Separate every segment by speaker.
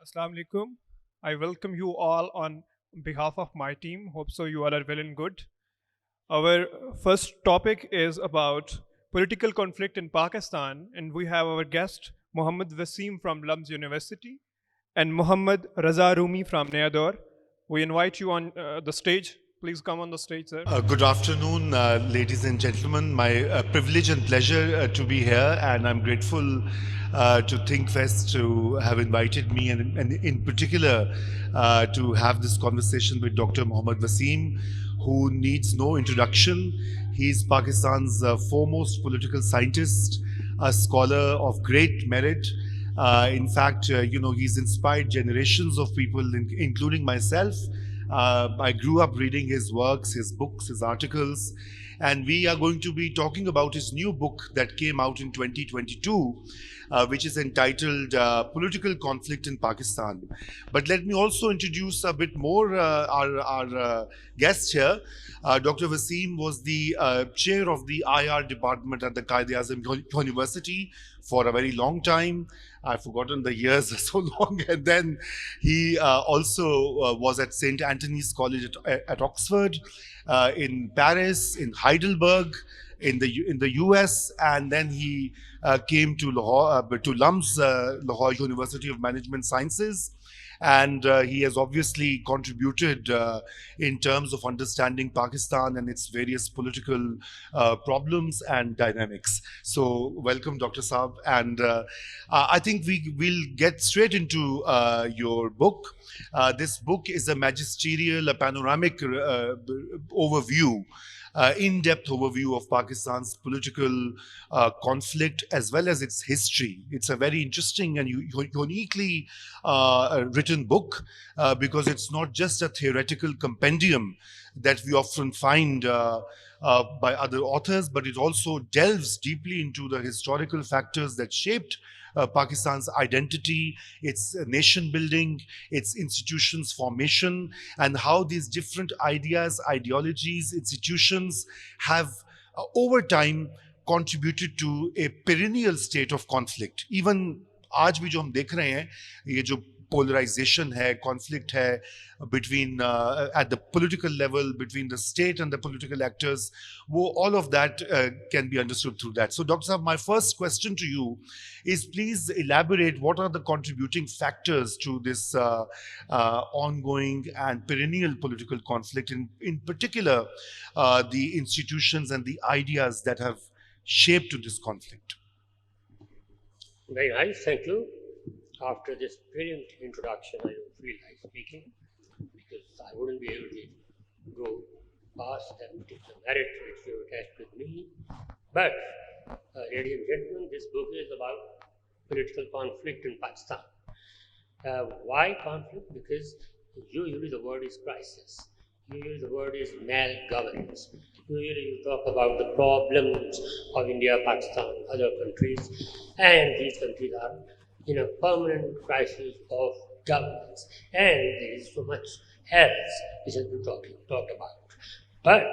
Speaker 1: Assalamu alaikum. I welcome you all on behalf of my team. Hope so you all are well and good. Our first topic is about political conflict in Pakistan, and we have our guest Muhammad Waseem from LUMS University and Muhammad Raza Rumi from Naya Daur. We invite you on the stage. Please come on the stage, sir.
Speaker 2: Good afternoon, ladies and gentlemen. My privilege and pleasure to be here, and I'm grateful to ThinkFest to have invited me, and in particular to have this conversation with Dr. Muhammad Waseem, who needs no introduction. He's Pakistan's foremost political scientist, a scholar of great merit. In fact, he's inspired generations of people, including myself. I grew up reading his works, his books, his articles, and we are going to be talking about his new book that came out in 2022, which is entitled Political Conflict in Pakistan. But let me also introduce a bit more our guest here. Dr. Waseem was the chair of the IR department at the Quaid-e-Azam University for a very long time. I've forgotten the years, so long. And then he also was at St. Anthony's College at Oxford, in Paris, in Heidelberg, in the US, and then he came to Lahore, to LUMS, Lahore University of Management Sciences. And he has obviously contributed in terms of understanding Pakistan and its various political problems and dynamics. So welcome, Dr. Saab. And I think we will get straight into your book. This book is a magisterial, a panoramic overview, in-depth overview of Pakistan's political conflict as well as its history. It's a very interesting and uniquely written book because it's not just a theoretical compendium that we often find by other authors, but it also delves deeply into the historical factors that shaped Pakistan's identity, its nation building, its institutions formation, and how these different ideas, ideologies, institutions have over time contributed to a perennial state of conflict. Even आज भी जो हम देख रहे हैं ये जो polarization है, conflict है between at the political level between the state and the political actors, all of that can be understood through that. So Dr. Saab, my first question to you is please elaborate what are the contributing factors to this ongoing and perennial political conflict, in particular the institutions and the ideas that have shaped to this conflict.
Speaker 3: Very nice, thank you. After this brilliant introduction, I don't feel like speaking because I wouldn't be able to go past that particular merit which you attached with me. But, ladies and gentlemen, this book is about political conflict in Pakistan. Why conflict? Because usually the word is crisis. Usually the word is malgovernance. Usually you talk about the problems of India, Pakistan, other countries, and these countries are in a permanent crisis of governance, and there is so much else which has been talked about. But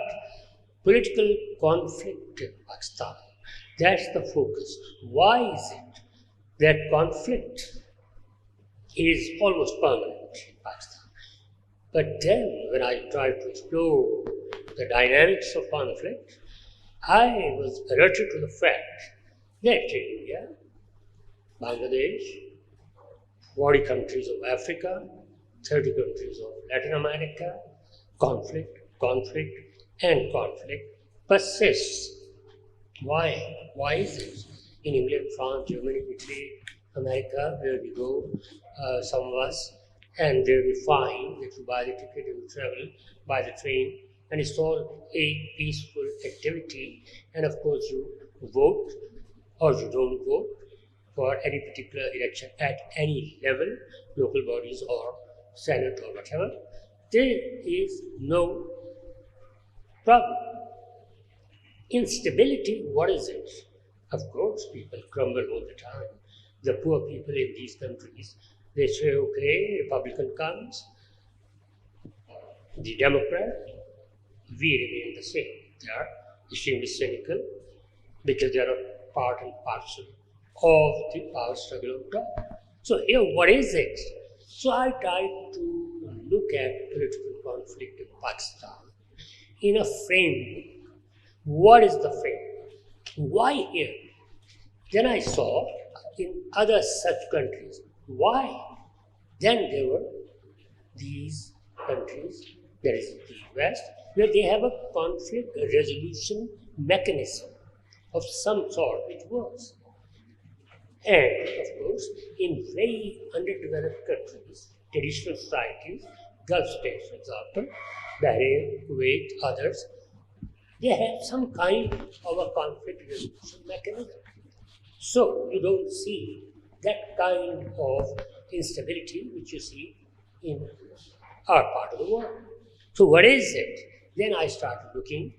Speaker 3: political conflict in Pakistan, that's the focus. Why is it that conflict is almost permanent in Pakistan? But then when I tried to explore the dynamics of conflict, I was alerted to the fact that in India, Bangladesh, 40 countries of Africa, 30 countries of Latin America, conflict persists. Why? Why is it? In England, France, Germany, Italy, America, where we go, some of us, and there we find that you buy the ticket and you travel by the train, and it's all a peaceful activity, and of course you vote or you don't vote for any particular election at any level, local bodies or Senate or whatever. There is no problem. Instability, what is it? Of course, people crumble all the time. The poor people in these countries, they say, okay, Republican comes, the Democrat, we remain the same. They are extremely cynical because they are a part and parcel of the power struggle on top. So here, what is it? So I tried to look at political conflict in Pakistan in a framework. What is the framework? Why here? Then I saw in other such countries. Why? Then there were these countries, that is the West, where they have a conflict resolution mechanism of some sort which works. And of course, in very underdeveloped countries, traditional societies, Gulf states, for example, Bahrain, Kuwait, others, they have some kind of a conflict resolution mechanism. So you don't see that kind of instability which you see in our part of the world. So what is it? Then I started looking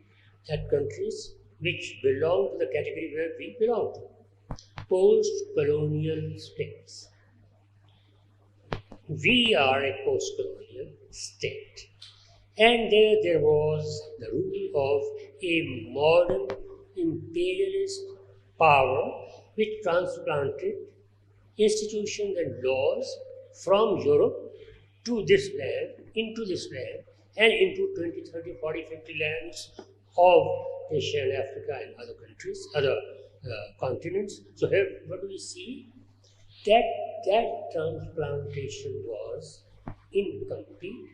Speaker 3: at countries which belong to the category where we belong to, post-colonial states. We are a post-colonial state. And there was the rule of a modern imperialist power which transplanted institutions and laws from Europe to this land, into this land, and into 20, 30, 40, 50 lands of Asia and Africa and other countries, other continents. So here, what do we see? That transplantation was incomplete.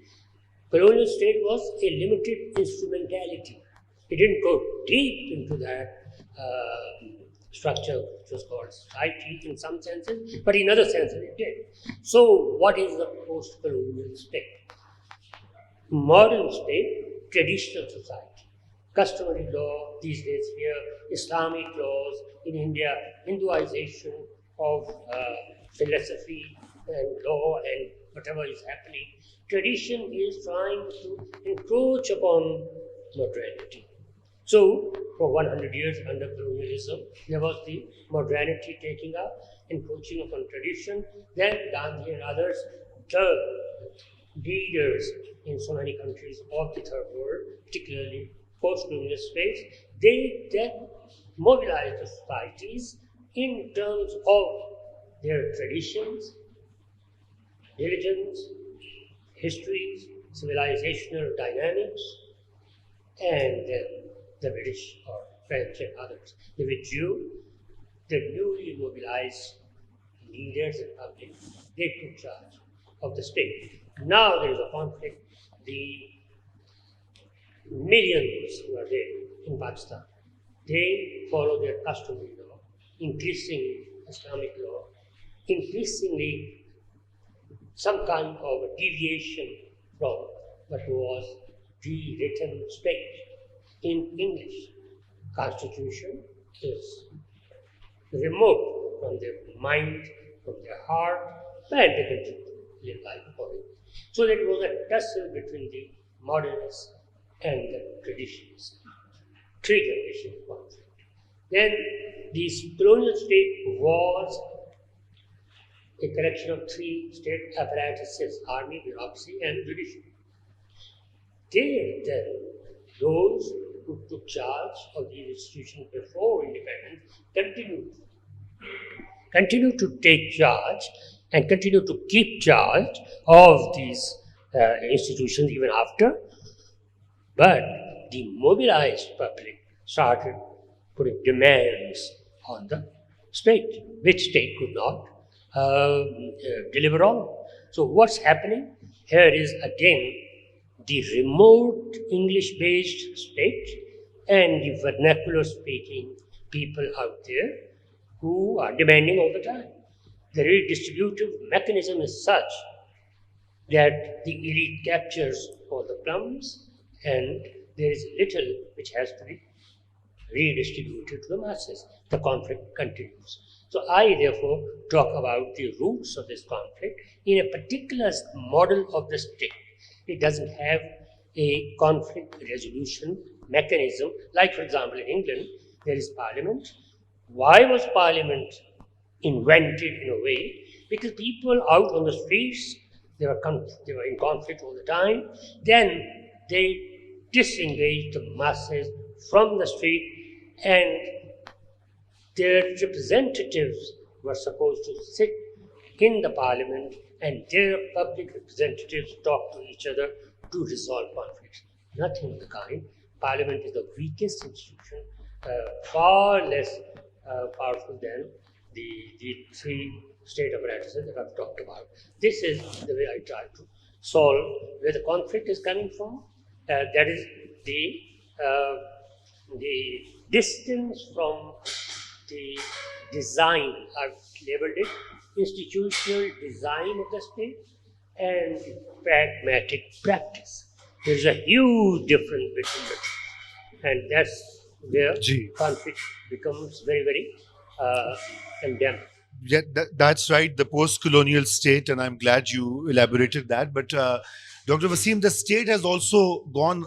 Speaker 3: Colonial state was a limited instrumentality. It didn't go deep into that structure which was called society in some senses, but in other senses it did. So what is the post-colonial state? Modern state, traditional society, customary law these days here, Islamic laws in India, Hinduization of philosophy and law and whatever is happening. Tradition is trying to encroach upon modernity. So, for 100 years under colonialism, there was the modernity taking up, encroaching upon tradition. Then Gandhi and others, the leaders in so many countries of the third world, particularly post-colonial states, they then mobilized the societies in terms of their traditions, religions, histories, civilizational dynamics, and then the British or French and others. They withdrew, the newly mobilized leaders and public, they took charge of the state. Now there is a conflict. The millions who are there in Pakistan, they follow their customary law, increasingly Islamic law, increasingly some kind of a deviation from what was the written state in English. Constitution is remote from their mind, from their heart, and they continue to live life accordingly. So there was a tussle between the modernists and the traditionalists. 3 generations conflict. Then this colonial state was a collection of 3 state apparatuses: army, bureaucracy, and judiciary. Then, those who took charge of these institutions before independence continue to take charge and continue to keep charge of these institutions even after. But the mobilized public started putting demands on the state, which state could not deliver on. So what's happening here is again the remote English-based state and the vernacular-speaking people out there who are demanding all the time. The redistributive mechanism is such that the elite captures all the plums and there is little which has to be redistributed to the masses. The conflict continues. So I therefore talk about the roots of this conflict in a particular model of the state. It doesn't have a conflict resolution mechanism. Like for example in England, there is parliament. Why was parliament invented in a way? Because people out on the streets, they were in conflict all the time. Then they disengaged the masses from the street and their representatives were supposed to sit in the parliament and their public representatives talk to each other to resolve conflicts. Nothing of the kind. Parliament is the weakest institution, far less powerful than the three state apparatuses that I've talked about. This is the way I try to solve where the conflict is coming from. That is uh, the distance from the design, I've labeled it, institutional design of the state and pragmatic practice. There's a huge difference between the two. And that's where
Speaker 2: Ji.
Speaker 3: conflict becomes very, very endemic.
Speaker 2: Yeah, that's right, the post-colonial state, and I'm glad you elaborated that. But Dr. Waseem, the state has also gone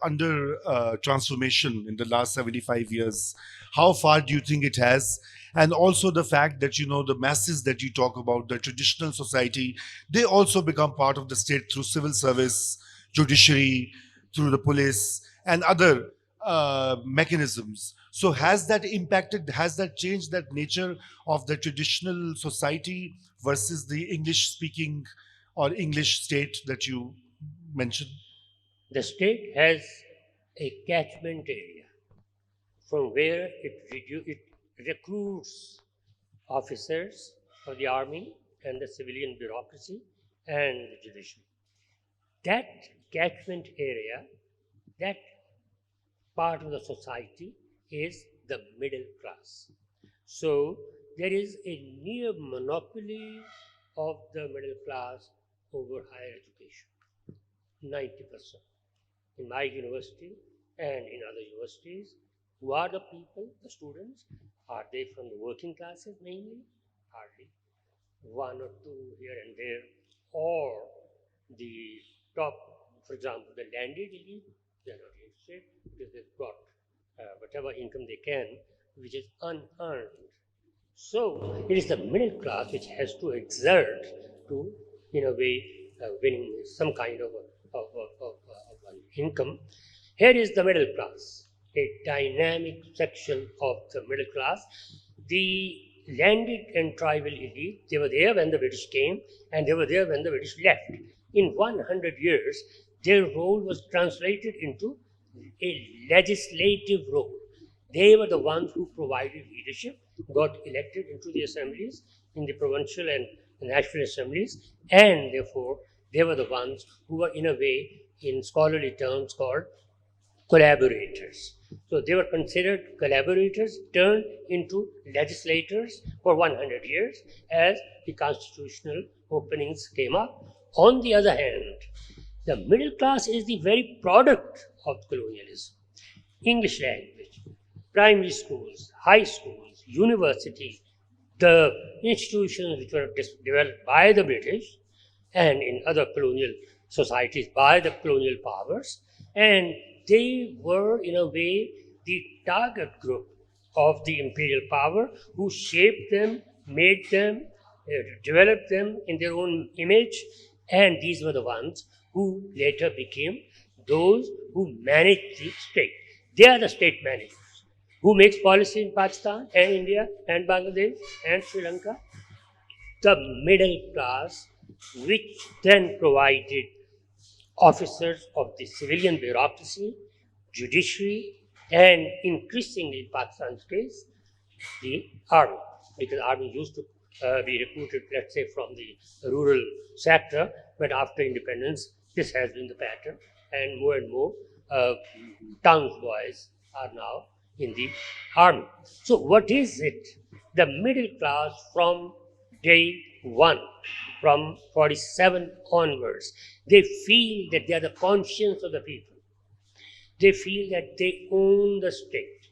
Speaker 2: under transformation in the last 75 years. How far do you think it has? And also the fact that, the masses that you talk about, the traditional society, they also become part of the state through civil service, judiciary, through the police, and other mechanisms. So has that impacted, has that changed that nature of the traditional society versus the English speaking or English state that you mentioned?
Speaker 3: The state has a catchment area from where it recruits officers of the army and the civilian bureaucracy and the judiciary. That catchment area, that part of the society is the middle class. So there is a near monopoly of the middle class over higher education. 90%. In my university and in other universities, who are the people, the students? Are they from the working classes mainly? Hardly. One or two here and there, or the top, for example, the landed elite, they're not interested because they've got whatever income they can, which is unearned. So it is the middle class which has to exert to, in a way, winning some kind of an income. Here is the middle class, a dynamic section of the middle class. The landed and tribal elite, they were there when the British came and they were there when the British left. In 100 years, their role was translated into a legislative role. They were the ones who provided leadership, got elected into the assemblies, in the provincial and national assemblies, and therefore they were the ones who were, in a way, in scholarly terms, called collaborators. So they were considered collaborators turned into legislators for 100 years as the constitutional openings came up. On the other hand, the middle class is the very product of colonialism. English language, primary schools, high schools, universities, the institutions which were developed by the British and in other colonial societies by the colonial powers, and they were, in a way, the target group of the imperial power who shaped them, made them, developed them in their own image, and these were the ones who later became those who managed the state. They are the state managers. Who makes policy in Pakistan and India and Bangladesh and Sri Lanka? The middle class, which then provided officers of the civilian bureaucracy, judiciary, and increasingly in Pakistan's case, the army, because army used to be recruited, let's say, from the rural sector, but after independence, this has been the pattern, and more towns boys are now in the army. So what is it? The middle class from day one, from 47 onwards, they feel that they are the conscience of the people. They feel that they own the state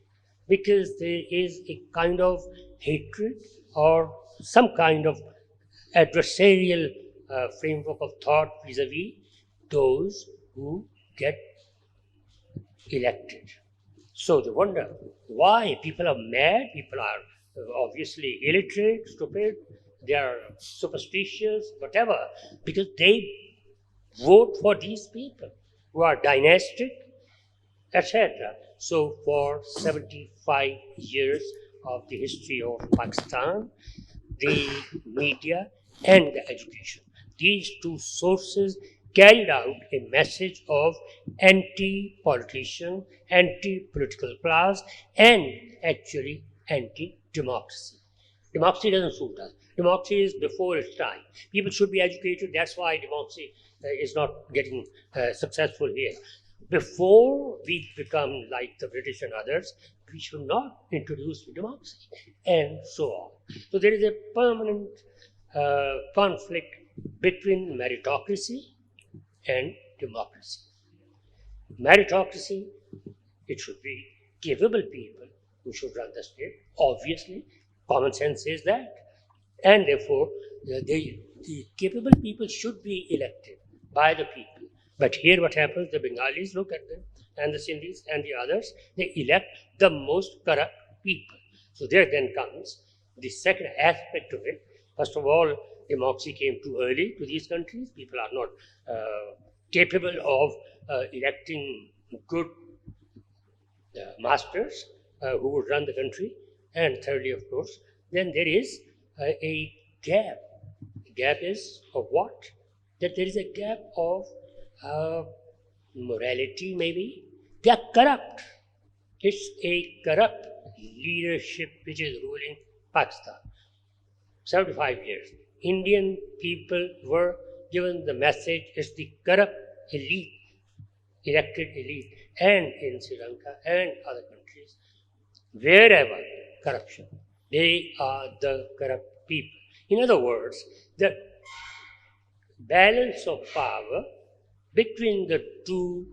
Speaker 3: because there is a kind of hatred or some kind of adversarial framework of thought vis-a-vis those who get elected. So they wonder why people are mad, people are obviously illiterate, stupid, they are superstitious, whatever, because they vote for these people who are dynastic, etc. So for 75 years of the history of Pakistan, the media and the education. these two sources carried out a message of anti-politician, anti-political class, and actually anti-democracy. Democracy doesn't suit us. Democracy is before its time. People should be educated. That's why democracy is not getting successful here. Before we become like the British and others, we should not introduce democracy, and so on. So there is a permanent conflict between meritocracy and democracy. Meritocracy, it should be capable people who should run the state. Obviously, common sense says that. And therefore, the capable people should be elected by the people. But here what happens, the Bengalis look at them, and the Sindhis and the others, they elect the most corrupt people. So there then comes the second aspect of it. First of all, democracy came too early to these countries. People are not capable of electing good masters who would run the country. And thirdly, of course, then there is a gap. The gap is of what? That there is a gap of morality, maybe. They are corrupt. It's a corrupt leadership which is ruling Pakistan. 75 years. Indian people were given the message it's the corrupt elite, elected elite, and in Sri Lanka and other countries, wherever corruption, they are the corrupt people. In other words, the balance of power between the two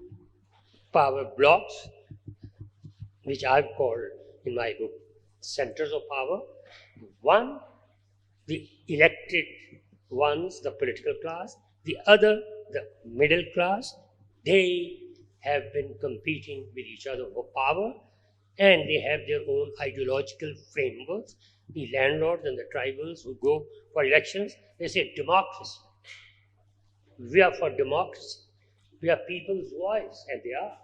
Speaker 3: power blocks, which I've called in my book centers of power. One, the elected ones, the political class, the other, the middle class, they have been competing with each other for power, and they have their own ideological frameworks. The landlords and the tribals who go for elections, they say democracy. We are for democracy. We are people's voice, and they are.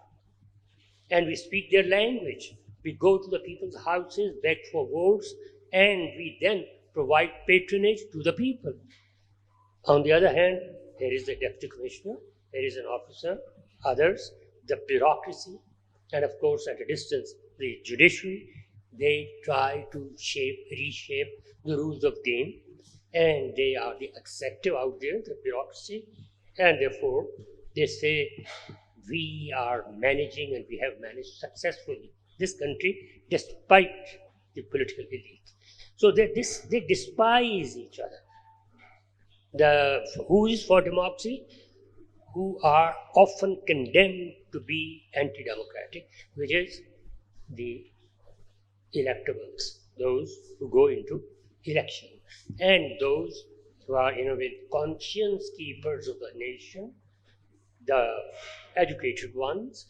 Speaker 3: And we speak their language. We go to the people's houses, beg for votes, and we then provide patronage to the people. On the other hand, there is the deputy commissioner, there is an officer, others, the bureaucracy, and of course, at a distance, the judiciary. They try to reshape the rules of game, and they are the executive out there, the bureaucracy, and therefore they say we are managing and we have managed successfully this country despite the political elite. So they despise each other. Who is for democracy, who are often condemned to be anti-democratic, which is the electables, those who go into election, and those who are in a way conscience keepers of the nation, the educated ones,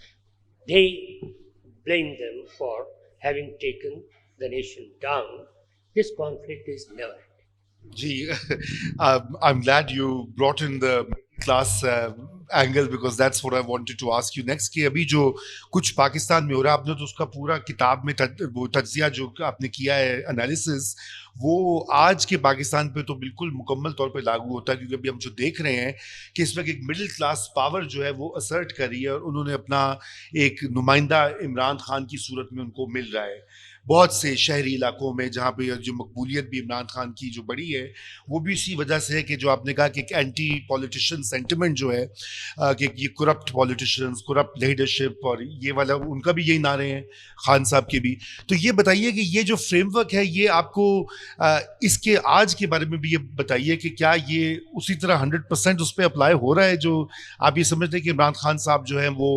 Speaker 3: they blame them for having taken the nation down. This conflict is never ending.
Speaker 2: Gee, I'm glad you brought in the class angle because that's what I wanted to ask you next. कि अभी जो कुछ पाकिस्तान में हो रहा है, आपने तो उसका पूरा किताब में वो तज्जिया जो आपने किया है एनालिसिस, वो आज के पाकिस्तान पे तो बिल्कुल मुकम्मल तौर पे लागू होता है, क्योंकि अभी हम जो देख रहे हैं कि इस वक्त एक मिडिल क्लास पावर जो है वो असर्ट कर रही है और उन्होंने अपना एक नुमाइंदा इमरान खान की सूरत में उनको मिल रहा है। बहुत से शहरी इलाकों में जहाँ पे जो मकबूलियत भी इमरान खान की जो बड़ी है वो भी इसी वजह से है कि जो आपने कहा कि एक एंटी पॉलिटिशियन सेंटिमेंट जो है कि ये करप्ट पॉलिटिशियंस, करप्ट लीडरशिप, और ये वाला उनका भी यही नारे हैं खान साहब के भी। तो ये बताइए कि ये जो फ्रेमवर्क है ये आपको इसके आज के बारे में भी ये बताइए कि क्या ये उसी तरह 100% उस पर अप्लाई हो रहा है जो आप ये समझते हैं कि इमरान खान साहब जो है वो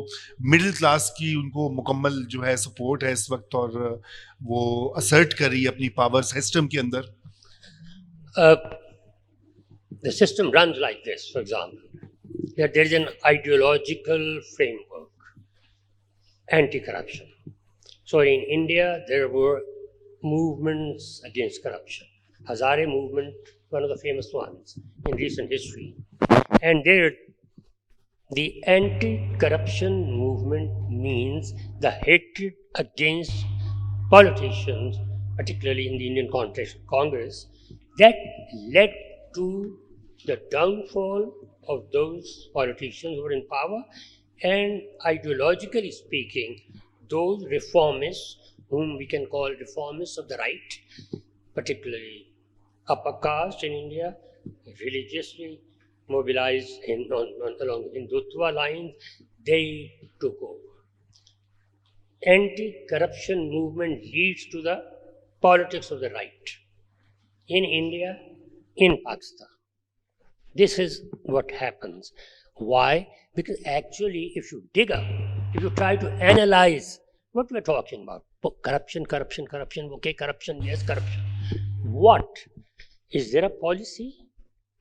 Speaker 2: मिडिल क्लास की उनको मुकम्मल जो है सपोर्ट है इस वक्त और वो असर्ट कर रही है अपनी पावर सिस्टम के अंदर?
Speaker 3: The system runs like this, for example, that there is an ideological framework, anti-corruption. So in India, there were movements against corruption. Hazare movement, one of the famous ones in recent history. And there, the anti-corruption movement means the hatred against politicians, particularly in the Indian Congress, that led to the downfall of those politicians who were in power, and ideologically speaking, those reformists whom we can call reformists of the right, particularly upper caste in India, religiously mobilized along Hindutva lines, they took over. Anti-corruption movement leads to the politics of the right in India, in Pakistan. This is what happens. Why? Because actually, if you dig up, if you try to analyze what we're talking about, corruption, okay, corruption, yes, corruption. What? Is there a policy?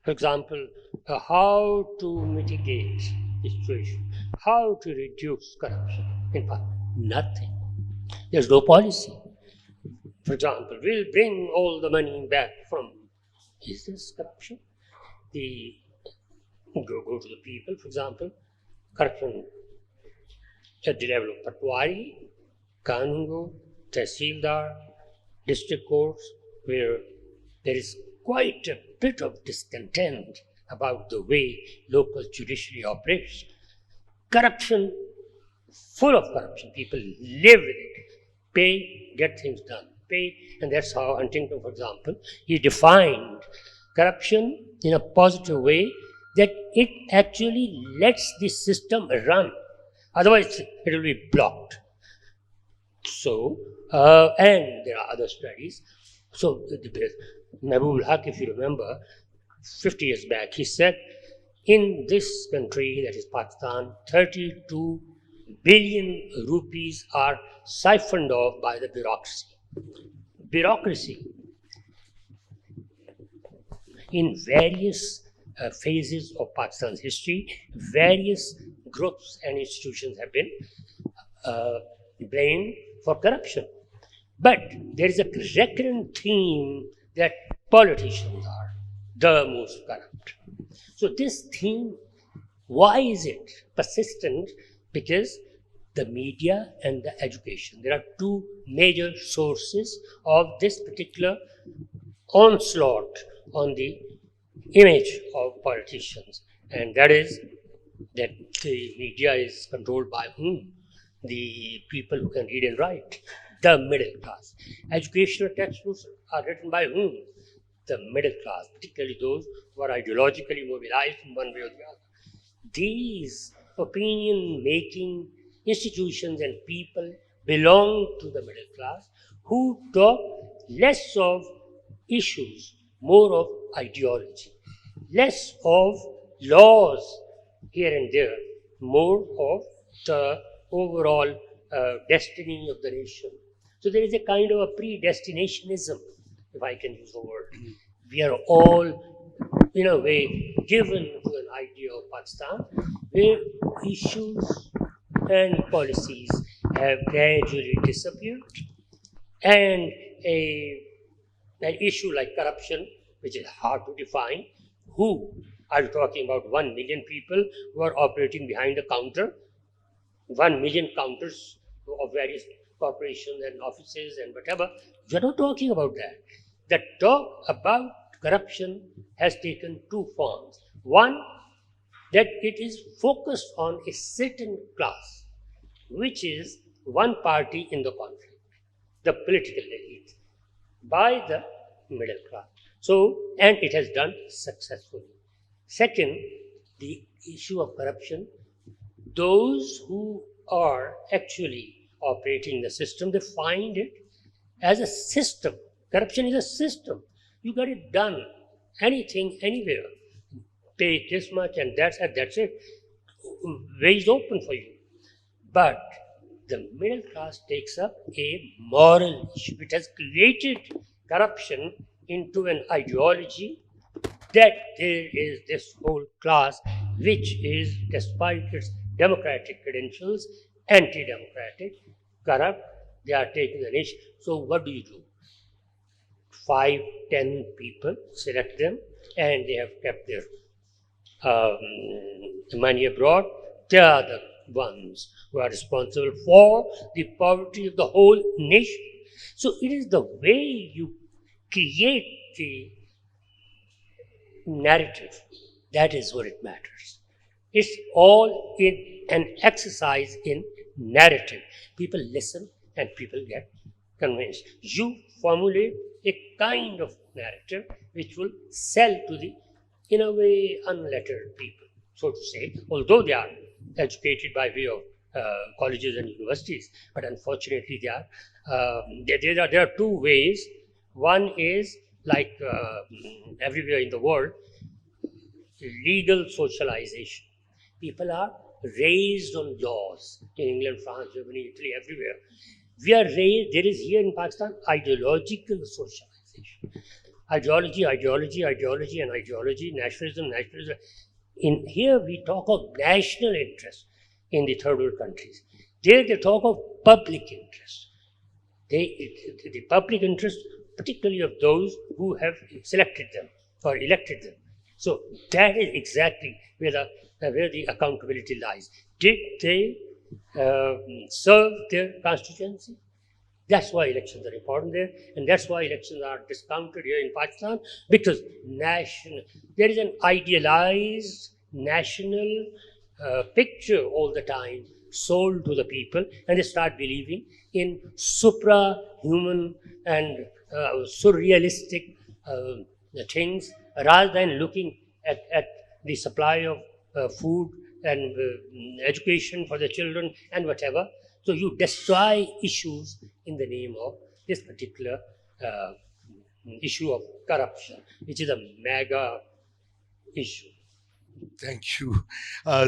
Speaker 3: For example, how to mitigate the situation, how to reduce corruption in Pakistan? Nothing. There's no policy. For example, we'll bring all the money back from. Is this corruption? Go to the people, for example, corruption at the level of Patwari, Kanungo, Tehsildar, district courts, where there is quite a bit of discontent about the way local judiciary operates. Corruption, full of corruption. People live with it. Pay, get things done. Pay, and that's how Huntington, for example, he defined corruption in a positive way, that it actually lets the system run. Otherwise, it will be blocked. So, and there are other studies. So, Mahbub Haq, if you remember, 50 years back, he said, in this country, that is Pakistan, 32 billion rupees are siphoned off by the bureaucracy. Bureaucracy. In various phases of Pakistan's history, various groups and institutions have been blamed for corruption. But there is a recurrent theme that politicians are the most corrupt. So this theme, why is it persistent? Because the media and the education, there are two major sources of this particular onslaught on the image of politicians, and that is that the media is controlled by whom? The people who can read and write, the middle class. Educational textbooks are written by whom? The middle class, particularly those who are ideologically mobilized in one way or the other. These opinion-making institutions and people belong to the middle class, who talk less of issues, more of ideology, less of laws here and there, more of the overall destiny of the nation. So there is a kind of a predestinationism, if I can use the word. We are all, in a way, given to an idea of Pakistan, where issues and policies have gradually disappeared, and an issue like corruption, which is hard to define. Who? Are you talking about 1 million people who are operating behind a counter? 1 million counters of various corporations and offices and whatever. We're not talking about that. The talk about corruption has taken two forms. One, that it is focused on a certain class, which is one party in the conflict, the political elite, by the middle class. So, and it has done successfully. Second, the issue of corruption, those who are actually operating the system, they find it as a system. Corruption is a system. You got it done. Anything, anywhere. Pay this much and that's it. Way is open for you. But the middle class takes up a moral issue. It has created corruption into an ideology that there is this whole class which is, despite its democratic credentials, anti-democratic, corrupt. They are taking the nation. So what do you do? 5, 10 people, select them, and they have kept their money abroad. They are the ones who are responsible for the poverty of the whole nation. So it is the way you create the narrative. That is what it matters. It's all in an exercise in narrative. People listen and people get convinced. You formulate a kind of narrative which will sell to the, in a way, unlettered people, so to say, although they are educated by way of colleges and universities, but unfortunately they are. There are two ways. One is like everywhere in the world, legal socialization. People are raised on laws in England, France, Germany, Italy, everywhere. We are raised, there is here in Pakistan ideological socialization. Ideology, ideology, ideology, and ideology, nationalism, nationalism. In here we talk of national interest in the third world countries. There they talk of public interest. The public interest, particularly of those who have selected them or elected them. So that is exactly where the accountability lies. Did they serve their constituency? That's why elections are important there, and that's why elections are discounted here in Pakistan, because there is an idealized national picture all the time sold to the people, and they start believing in supra-human and surrealistic things rather than looking at the supply of food and education for the children and whatever. So you destroy issues in the name of this particular issue of corruption, which is a mega issue.
Speaker 2: Thank you.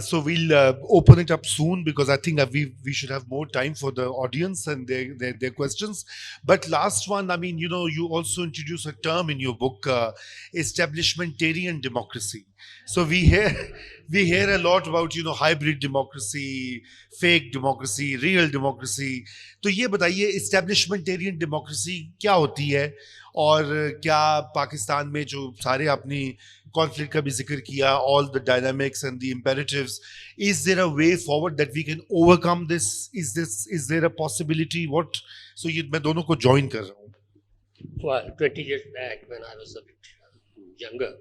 Speaker 2: So we'll open it up soon because I think we should have more time for the audience and their questions. But last one, I mean, you also introduce a term in your book, establishmentarian democracy. So we hear a lot about hybrid democracy, fake democracy, real democracy. तो ये बताइए establishmentarian democracy क्या होती है और क्या पाकिस्तान में जो सारे अपनी conflict का भी जिक्र किया, all the dynamics and the imperatives, is there a way forward that we can overcome this? Is there a possibility? What? So ये मैं दोनों को join कर रहा हूँ.
Speaker 3: Well, 20 years back when I was a bit younger,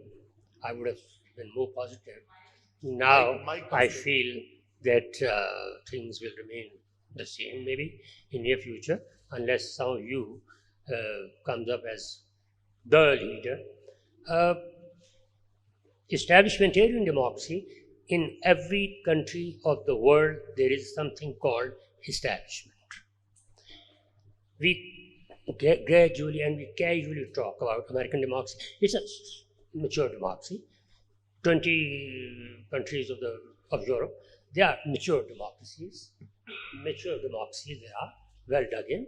Speaker 3: I would have been more positive. Now I feel that things will remain the same maybe in near future unless some of you comes up as the leader. Establishmentarian democracy, in every country of the world, there is something called establishment. We gradually and we casually talk about American democracy. It's a mature democracy. 20 countries of Europe, they are mature democracies. Mature democracies, they are well dug in.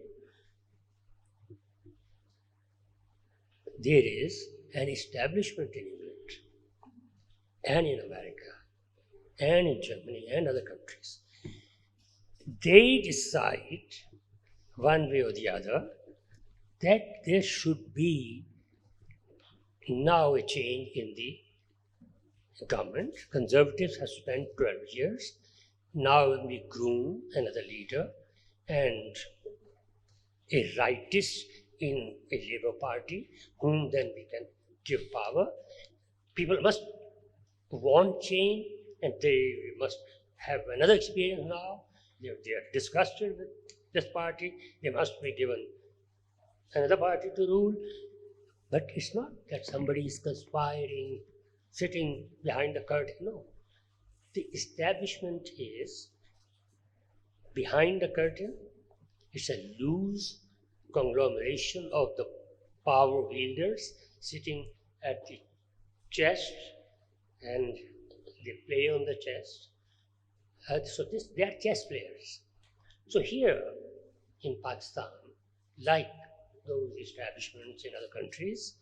Speaker 3: There is an establishment in England and in America and in Germany and other countries. They decide one way or the other that there should be now a change in the government. Conservatives have spent 12 years. Now we groom another leader and a rightist in a Labour Party, whom then we can give power. People must want change and they must have another experience now. They are disgusted with this party. They must be given another party to rule. But it's not that somebody is conspiring, sitting behind the curtain. No. The establishment is behind the curtain. It's a loose conglomeration of the power wielders sitting at the chest, and they play on the chest. They are chess players. So here in Pakistan, like those establishments in other countries,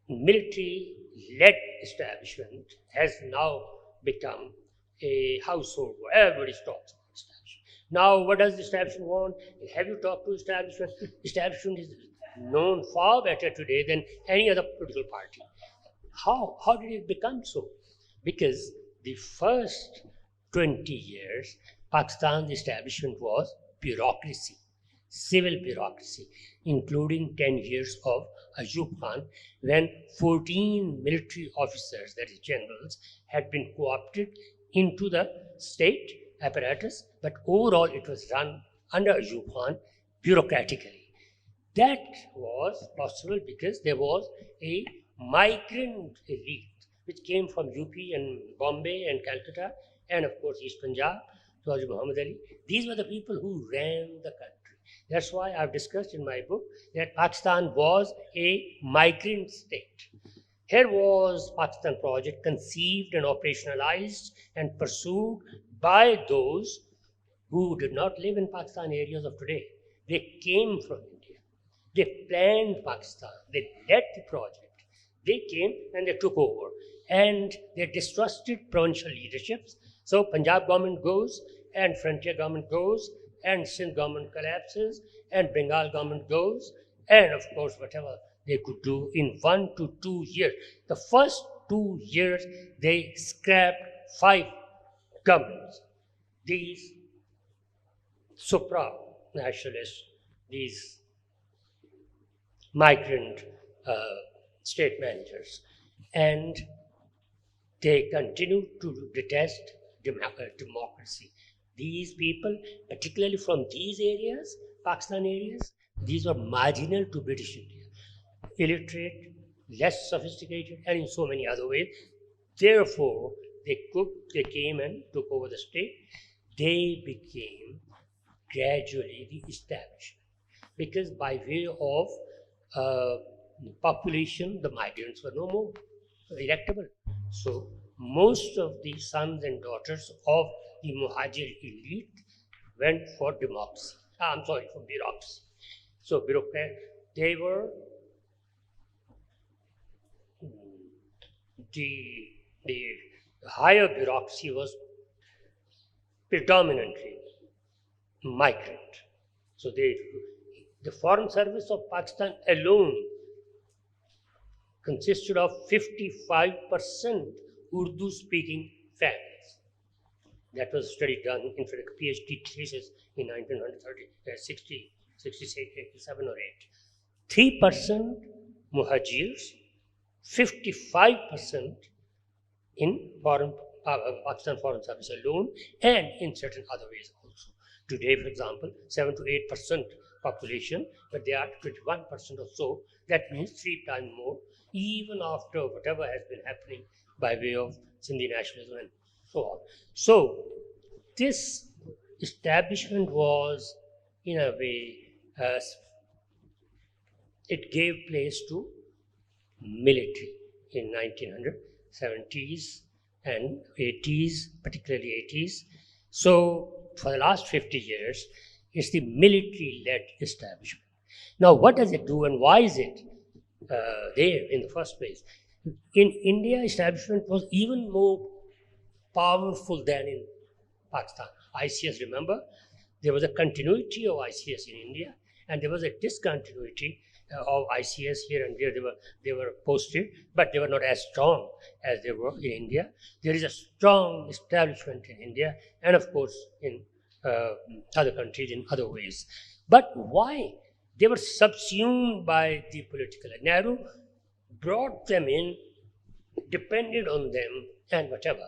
Speaker 3: military-led establishment has now become a household word. Everybody talks about establishment. Now, what does the establishment want? Have you talked to establishment? Establishment is known far better today than any other political party. How did it become so? Because the first 20 years, Pakistan's establishment was bureaucracy. civil bureaucracy, including 10 years of Ayub Khan, when 14 military officers, that is generals, had been co-opted into the state apparatus, but overall it was run under Ayub Khan bureaucratically. That was possible because there was a migrant elite which came from UP and Bombay and Calcutta and of course East Punjab, George Muhammad Ali. These were the people who ran the country. That's why I've discussed in my book that Pakistan was a migrant state. Here was Pakistan project conceived and operationalized and pursued by those who did not live in Pakistan areas of today. They came from India. They planned Pakistan. They led the project. They came and they took over. And they distrusted provincial leaderships. So Punjab government goes and frontier government goes and Sindh government collapses and Bengal government goes and of course whatever they could do in 1 to 2 years. The first 2 years they scrapped 5 governments. These supra-nationalists, these migrant state managers, and they continue to detest democracy. These people, particularly from these areas, Pakistan areas, these were marginal to British India, illiterate, less sophisticated, and in so many other ways. Therefore, they came and took over the state. They became gradually the establishment because by way of population, the migrants were no more electable. So most of the sons and daughters of the Muhajir elite went for democracy. For bureaucracy. So bureaucrat, they were the higher bureaucracy was predominantly migrant. So the foreign service of Pakistan alone consisted of 55% Urdu speaking families. That was a study done in fact a PhD thesis in 1960, 66, 87 or 8. 3% Muhajirs, 55% in Pakistan foreign service alone, and in certain other ways also. Today, for example, 7 to 8% population, but they are 21% or so. That means 3 times more, even after whatever has been happening by way of Sindhi nationalism and so on. So, this establishment was, in a way, it gave place to military in 1970s and 80s, particularly 80s. So, for the last 50 years, it's the military-led establishment. Now, what does it do and why is it there in the first place? In India, establishment was even more powerful than in Pakistan. ICS, remember, there was a continuity of ICS in India, and there was a discontinuity of ICS here and there. They were posted, but they were not as strong as they were in India. There is a strong establishment in India, and of course in other countries in other ways. But why? They were subsumed by the political. Nehru brought them in, depended on them, and whatever.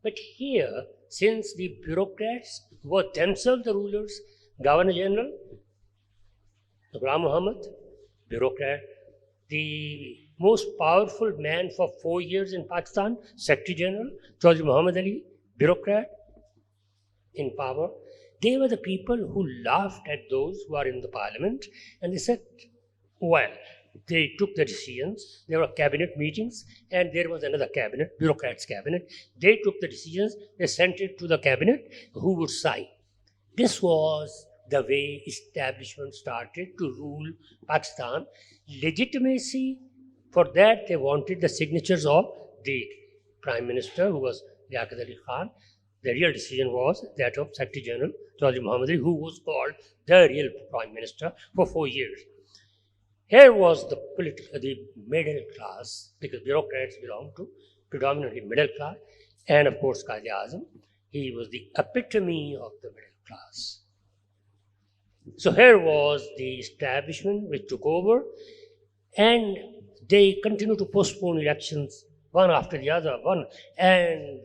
Speaker 3: But here, since the bureaucrats were themselves the rulers, Governor General, Ghulam Muhammad, bureaucrat, the most powerful man for 4 years in Pakistan, Secretary General, George Muhammad Ali, bureaucrat in power. They were the people who laughed at those who are in the parliament and they said, well, they took the decisions. There were cabinet meetings and there was another cabinet, bureaucrats cabinet. They took the decisions, they sent it to the cabinet who would sign. This was the way establishment started to rule Pakistan. Legitimacy, for that they wanted the signatures of the Prime Minister who was Liaquat Ali Khan. The real decision was that of Secretary General George Muhammad Ali, who was called the real Prime Minister for 4 years. Here was the middle class, because bureaucrats belong to predominantly middle class, and of course Qaid-e-Azam. He was the epitome of the middle class. So here was the establishment which took over, and they continued to postpone elections one after the other, and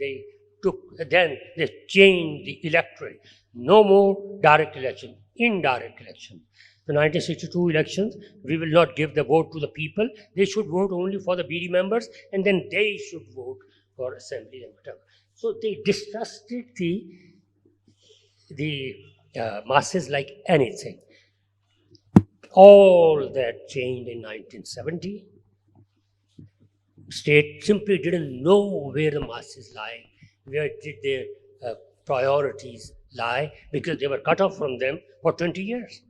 Speaker 3: then they changed the electorate. No more direct election, indirect election. The 1962 elections, we will not give the vote to the people. They should vote only for the BD members, and then they should vote for assembly and whatever. So they distrusted the masses like anything. All that changed in 1970. State simply didn't know where the masses lie, where did their priorities lie, because they were cut off from them for 20 years.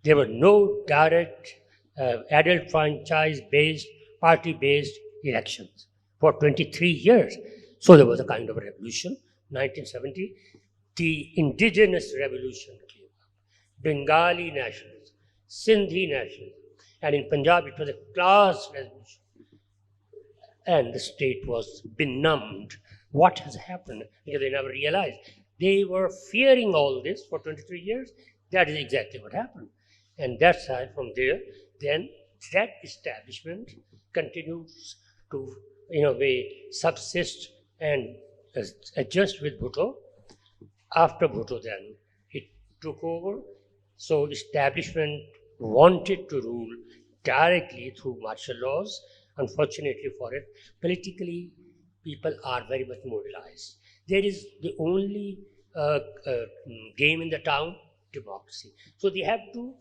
Speaker 3: There were no direct adult franchise-based, party-based elections for 23 years. So there was a kind of a revolution. 1970, the indigenous revolution came up. Bengali nationalism, Sindhi nationalism, and in Punjab it was a class revolution. And the state was benumbed. What has happened? Because they never realized. They were fearing all this for 23 years. That is exactly what happened. And that's how from there, then that establishment continues to, in a way, subsist and adjust with Bhutto. After Bhutto, then it took over. So establishment wanted to rule directly through martial laws. Unfortunately for it, politically, people are very much mobilized. There is the only game in the town, democracy. So they have to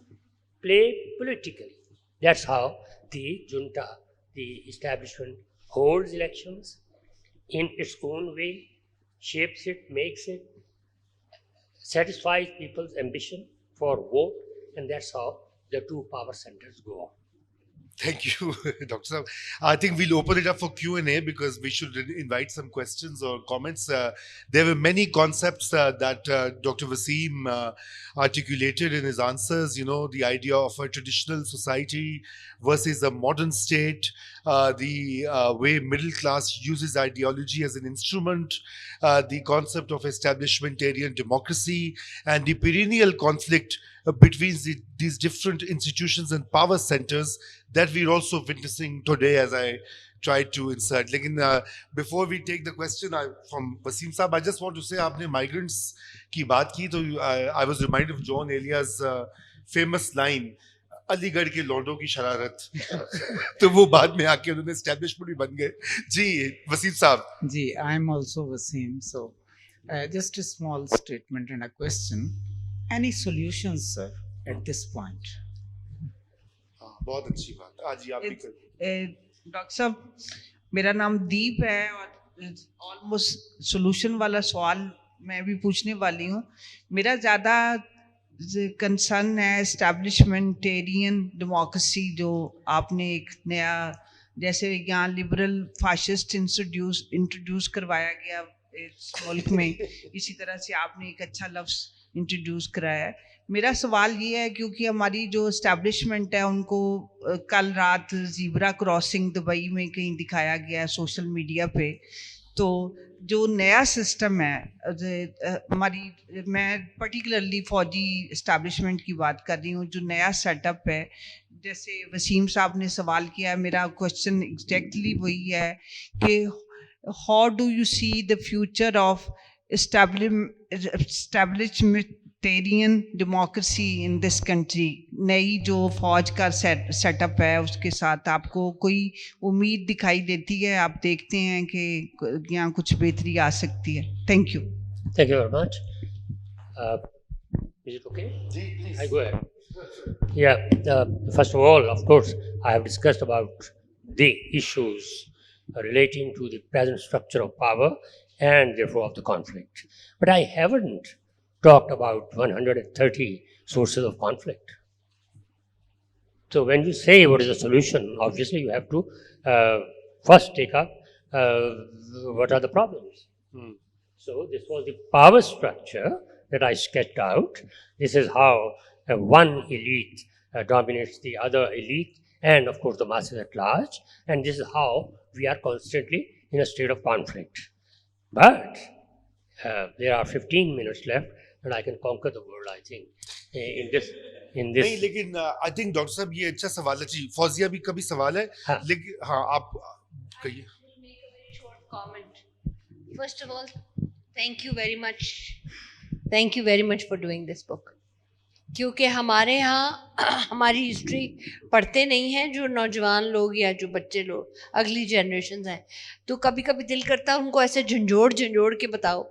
Speaker 3: play politically. That's how the junta, the establishment, holds elections in its own way, shapes it, makes it, satisfies people's ambition for vote, and that's how the two power centers go on.
Speaker 2: Thank you, Dr. Saab. I think we'll open it up for Q&A because we should invite some questions or comments. There were many concepts that Dr. Waseem articulated in his answers, you know, the idea of a traditional society versus a modern state, the way middle class uses ideology as an instrument, the concept of establishmentarian democracy, and the perennial conflict between these different institutions and power centers that we're also witnessing today, as I tried to insert. Before we take the question from Waseem Saab, I just want to say, आपने migrants की बात की, तो I was reminded of John Elia's famous line, Aligarh के लौंडों की शरारत. तो वो बाद में आके उन्होंने establishment भी बन गए. जी, वसीम साहब.
Speaker 4: Ji, I'm also Waseem. So, just a small statement and a question. Any solutions, sir, at this point?
Speaker 2: बहुत अच्छी बात. आज आप भी करें.
Speaker 5: डॉक्टर साहब, मेरा नाम दीप है और ऑलमोस्ट सोल्यूशन वाला सवाल मैं भी पूछने वाली हूँ. मेरा ज़्यादा कंसर्न है एस्टैब्लिशमेंटेरियन डेमोक्रेसी, जो आपने एक नया, जैसे यहाँ लिबरल फाशिस्ट इंट्रोड्यूस करवाया गया इस मुल्क में, इसी तरह से आपने एक अच्छा लफ्ज़ इंट्रोड्यूस कराया है. मेरा सवाल ये है, क्योंकि हमारी जो इस्टेब्लिशमेंट है उनको कल रात ज़ीब्रा क्रॉसिंग दुबई में कहीं दिखाया गया सोशल मीडिया पे, तो जो नया सिस्टम है हमारी, मैं पर्टिकुलरली फौजी इस्टेब्लिशमेंट की बात कर रही हूँ, जो नया सेटअप है, जैसे वसीम साहब ने सवाल किया है, मेरा क्वेश्चन एग्जैक्टली वही है कि how do you see the future of establishmentarian democracy in this country? नई जो फौज का सेटअप है उसके साथ आपको कोई उम्मीद दिखाई देती है? आप देखते हैं कि यहाँ कुछ बेहतरी आ सकती है? Thank you.
Speaker 3: Thank you very much. Is it okay?
Speaker 2: Please.
Speaker 3: I go ahead. Yeah. First of all, of course, I have discussed about the issues relating to the present structure of power and therefore of the conflict. But I haven't talked about 130 sources of conflict. So when you say what is the solution, obviously you have to first take up what are the problems. So this was the power structure that I sketched out. This is how one elite dominates the other elite and of course the masses at large, and this is how we are constantly in a state of conflict. But there are 15 minutes left and I can conquer the world, I think. in this
Speaker 2: नहीं लेकिन I think doctor साहब ये अच्छा सवाल है जी फौजिया भी कभी सवाल है
Speaker 3: हाँ।
Speaker 2: लेकिन हाँ आप कहिए
Speaker 6: Make a very short comment. First of all, thank you very much. Thank you very much for doing this book. क्योंकि हमारे यहाँ हमारी हिस्ट्री पढ़ते नहीं हैं जो नौजवान लोग या जो बच्चे लोग अगली जनरेशन हैं, तो कभी कभी दिल करता है उनको ऐसे झंझोड़ झंझोड़ के बताओ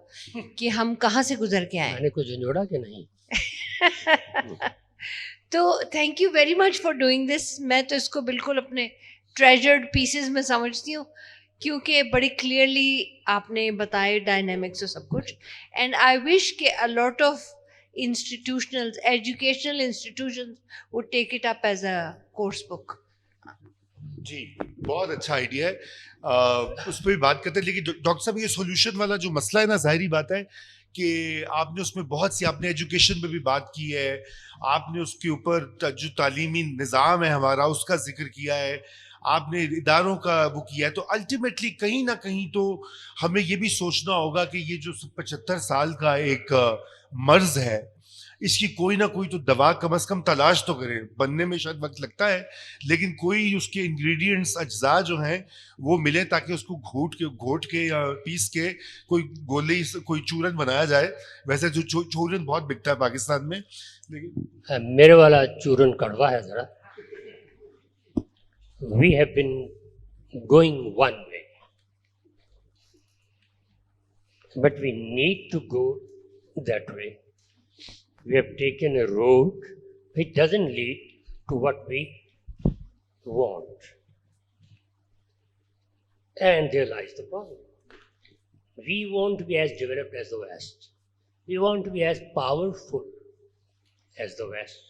Speaker 6: कि हम कहाँ से गुजर के आए।
Speaker 3: मैंने कुछ जोड़ा कि नहीं?
Speaker 6: तो thank you very much for doing this. मैं तो इसको बिल्कुल अपने ट्रेजर्ड पीसेस में समझती हूँ क्योंकि बड़ी क्लियरली आपने बताए डायनामिक्स और सब कुछ। एंड आई विश कि a lot of institutionals, educational institutions would take it up as a course book.
Speaker 2: जी बहुत अच्छा आइडिया है उस पर भी बात करते हैं लेकिन डॉक्टर साहब ये सॉल्यूशन वाला जो मसला है ना जाहिर बात है कि आपने उसमें बहुत सी आपने एजुकेशन पे भी बात की है आपने उसके ऊपर जो तालीमी निज़ाम है हमारा उसका जिक्र किया है आपने इदारों का वो किया है तो अल्टीमेटली कहीं ना कहीं तो हमें ये भी सोचना होगा कि ये जो 75 साल का एक मर्ज है इसकी कोई ना कोई तो दवा कम से कम तलाश तो करें बनने में शायद वक्त लगता है लेकिन कोई उसके इंग्रेडिएंट्स अज्जा जो हैं वो मिले ताकि उसको घोट के या पीस के कोई गोली कोई चूरन बनाया जाए वैसे जो चूरन बहुत बिकता है पाकिस्तान में लेकिन
Speaker 3: मेरे वाला चूरन कड़वा है जरा। We have been going one way, but we need to go that way. We have taken a road which doesn't lead to what we want. And there lies the problem. We want to be as developed as the West. We want to be as powerful as the West.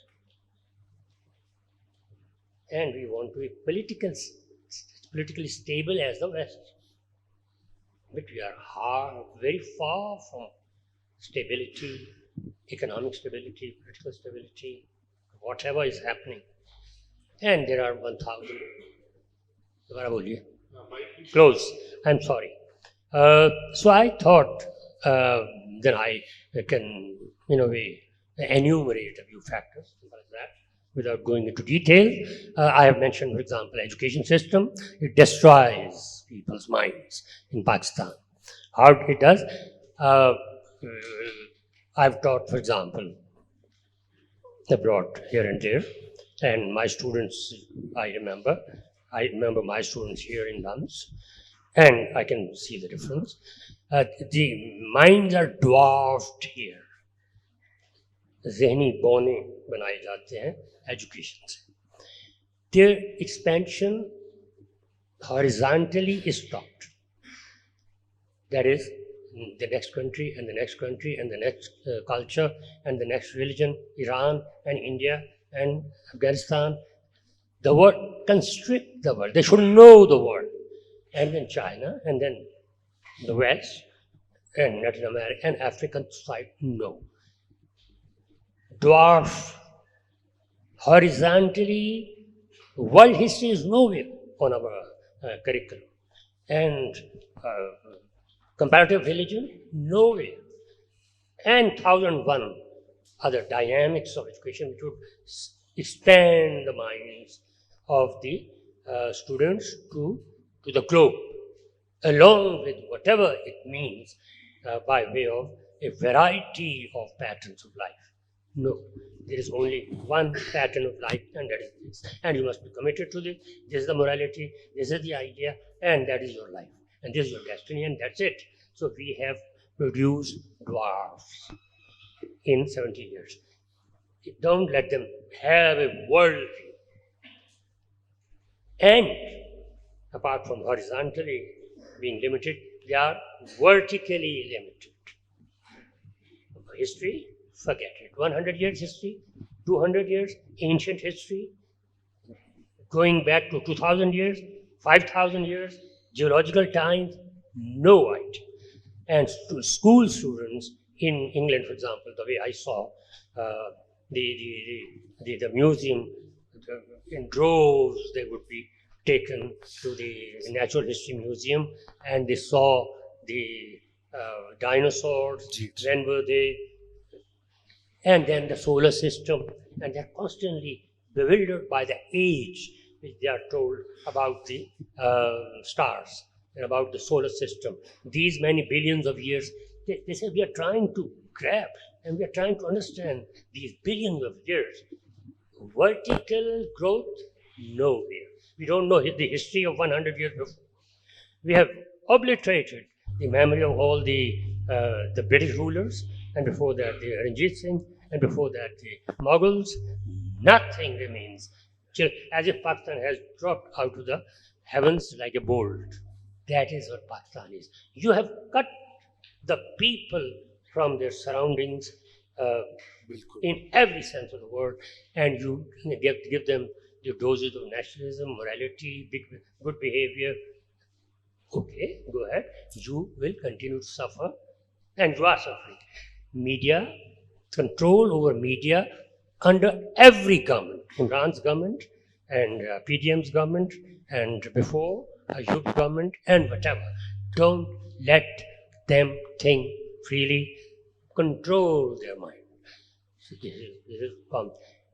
Speaker 3: And we want to be politically stable as the West. But we are very far from stability, economic stability, political stability, whatever is happening. And there are 1,000. Close. I'm sorry. So I thought that I can, in a way, enumerate a few factors like that. Without going into detail, I have mentioned, for example, education system. It destroys people's minds in Pakistan. How it does? I've taught, for example, abroad here and there, and my students, I remember my students here in LUMS, and I can see the difference. The minds are dwarfed here. ज़हनी बौने बनाए जाते हैं education से. Their expansion horizontally is stopped. That is, the next country and the next country and the next culture and the next religion, Iran and India and Afghanistan. The world constrict the world. They should know the world. And then China and then the West and Latin America and African side, no. Dwarf horizontally, world history is nowhere on our curriculum. And comparative religion, nowhere. And 1,001 other dynamics of education which would expand the minds of the students to the globe, along with whatever it means by way of a variety of patterns of life. No, there is only one pattern of life, and that is this. And you must be committed to this. This is the morality, this is the idea, and that is your life. And this is your destiny, and that's it. So we have produced dwarfs in 70 years. Don't let them have a world view. And apart from horizontally being limited, they are vertically limited. History, forget it. 100 years history, 200 years ancient history, going back to 2,000 years, 5,000 years, geological times, no idea. And school students in England, for example, the way I saw the museum, in droves they would be taken to the Natural History Museum, and they saw the dinosaurs. When were they and then the solar system, and they're constantly bewildered by the age which they are told about the stars and about the solar system. These many billions of years, they say we are trying to grab and we are trying to understand these billions of years. Vertical growth, nowhere. We don't know the history of 100 years before. We have obliterated the memory of all the British rulers, and before that the Ranjit Singh, and before that the Mughals. Nothing remains, as if Pakistan has dropped out of the heavens like a bolt. That is what Pakistan is. You have cut the people from their surroundings in every sense of the word, and you give them the doses of nationalism, morality, good behavior. Okay, go ahead. You will continue to suffer, and you are suffering. Media, control over media under every government, Imran's government and PDM's government, and before Ayub's government, and whatever. Don't let them think freely. Control their mind. So this is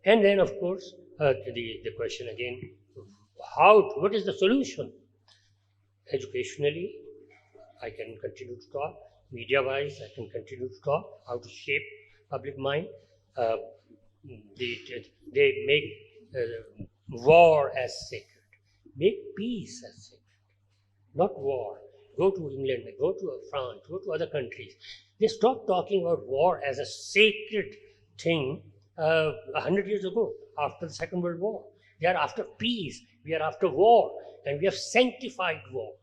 Speaker 3: and then, of course, the question again: what is the solution? Educationally, I can continue to talk. Media-wise, I can continue to talk. How to shape public mind. They make war as sacred. Make peace as sacred, not war. Go to England, go to France, go to other countries. They stopped talking about war as a sacred thing 100 years ago, after the Second World War. They are after peace. We are after war, and we have sanctified war.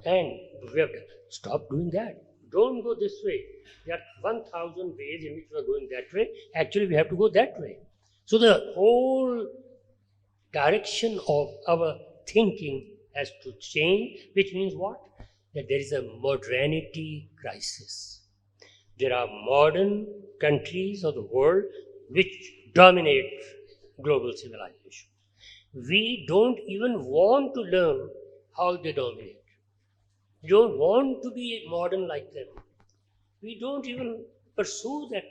Speaker 3: And we have to stop doing that. Don't go this way. There are 1,000 ways in which we are going that way. Actually, we have to go that way. So the whole direction of our thinking has to change, which means what? That there is a modernity crisis. There are modern countries of the world which dominate global civilization. We don't even want to learn how they dominate. We don't want to be modern like them. We don't even pursue that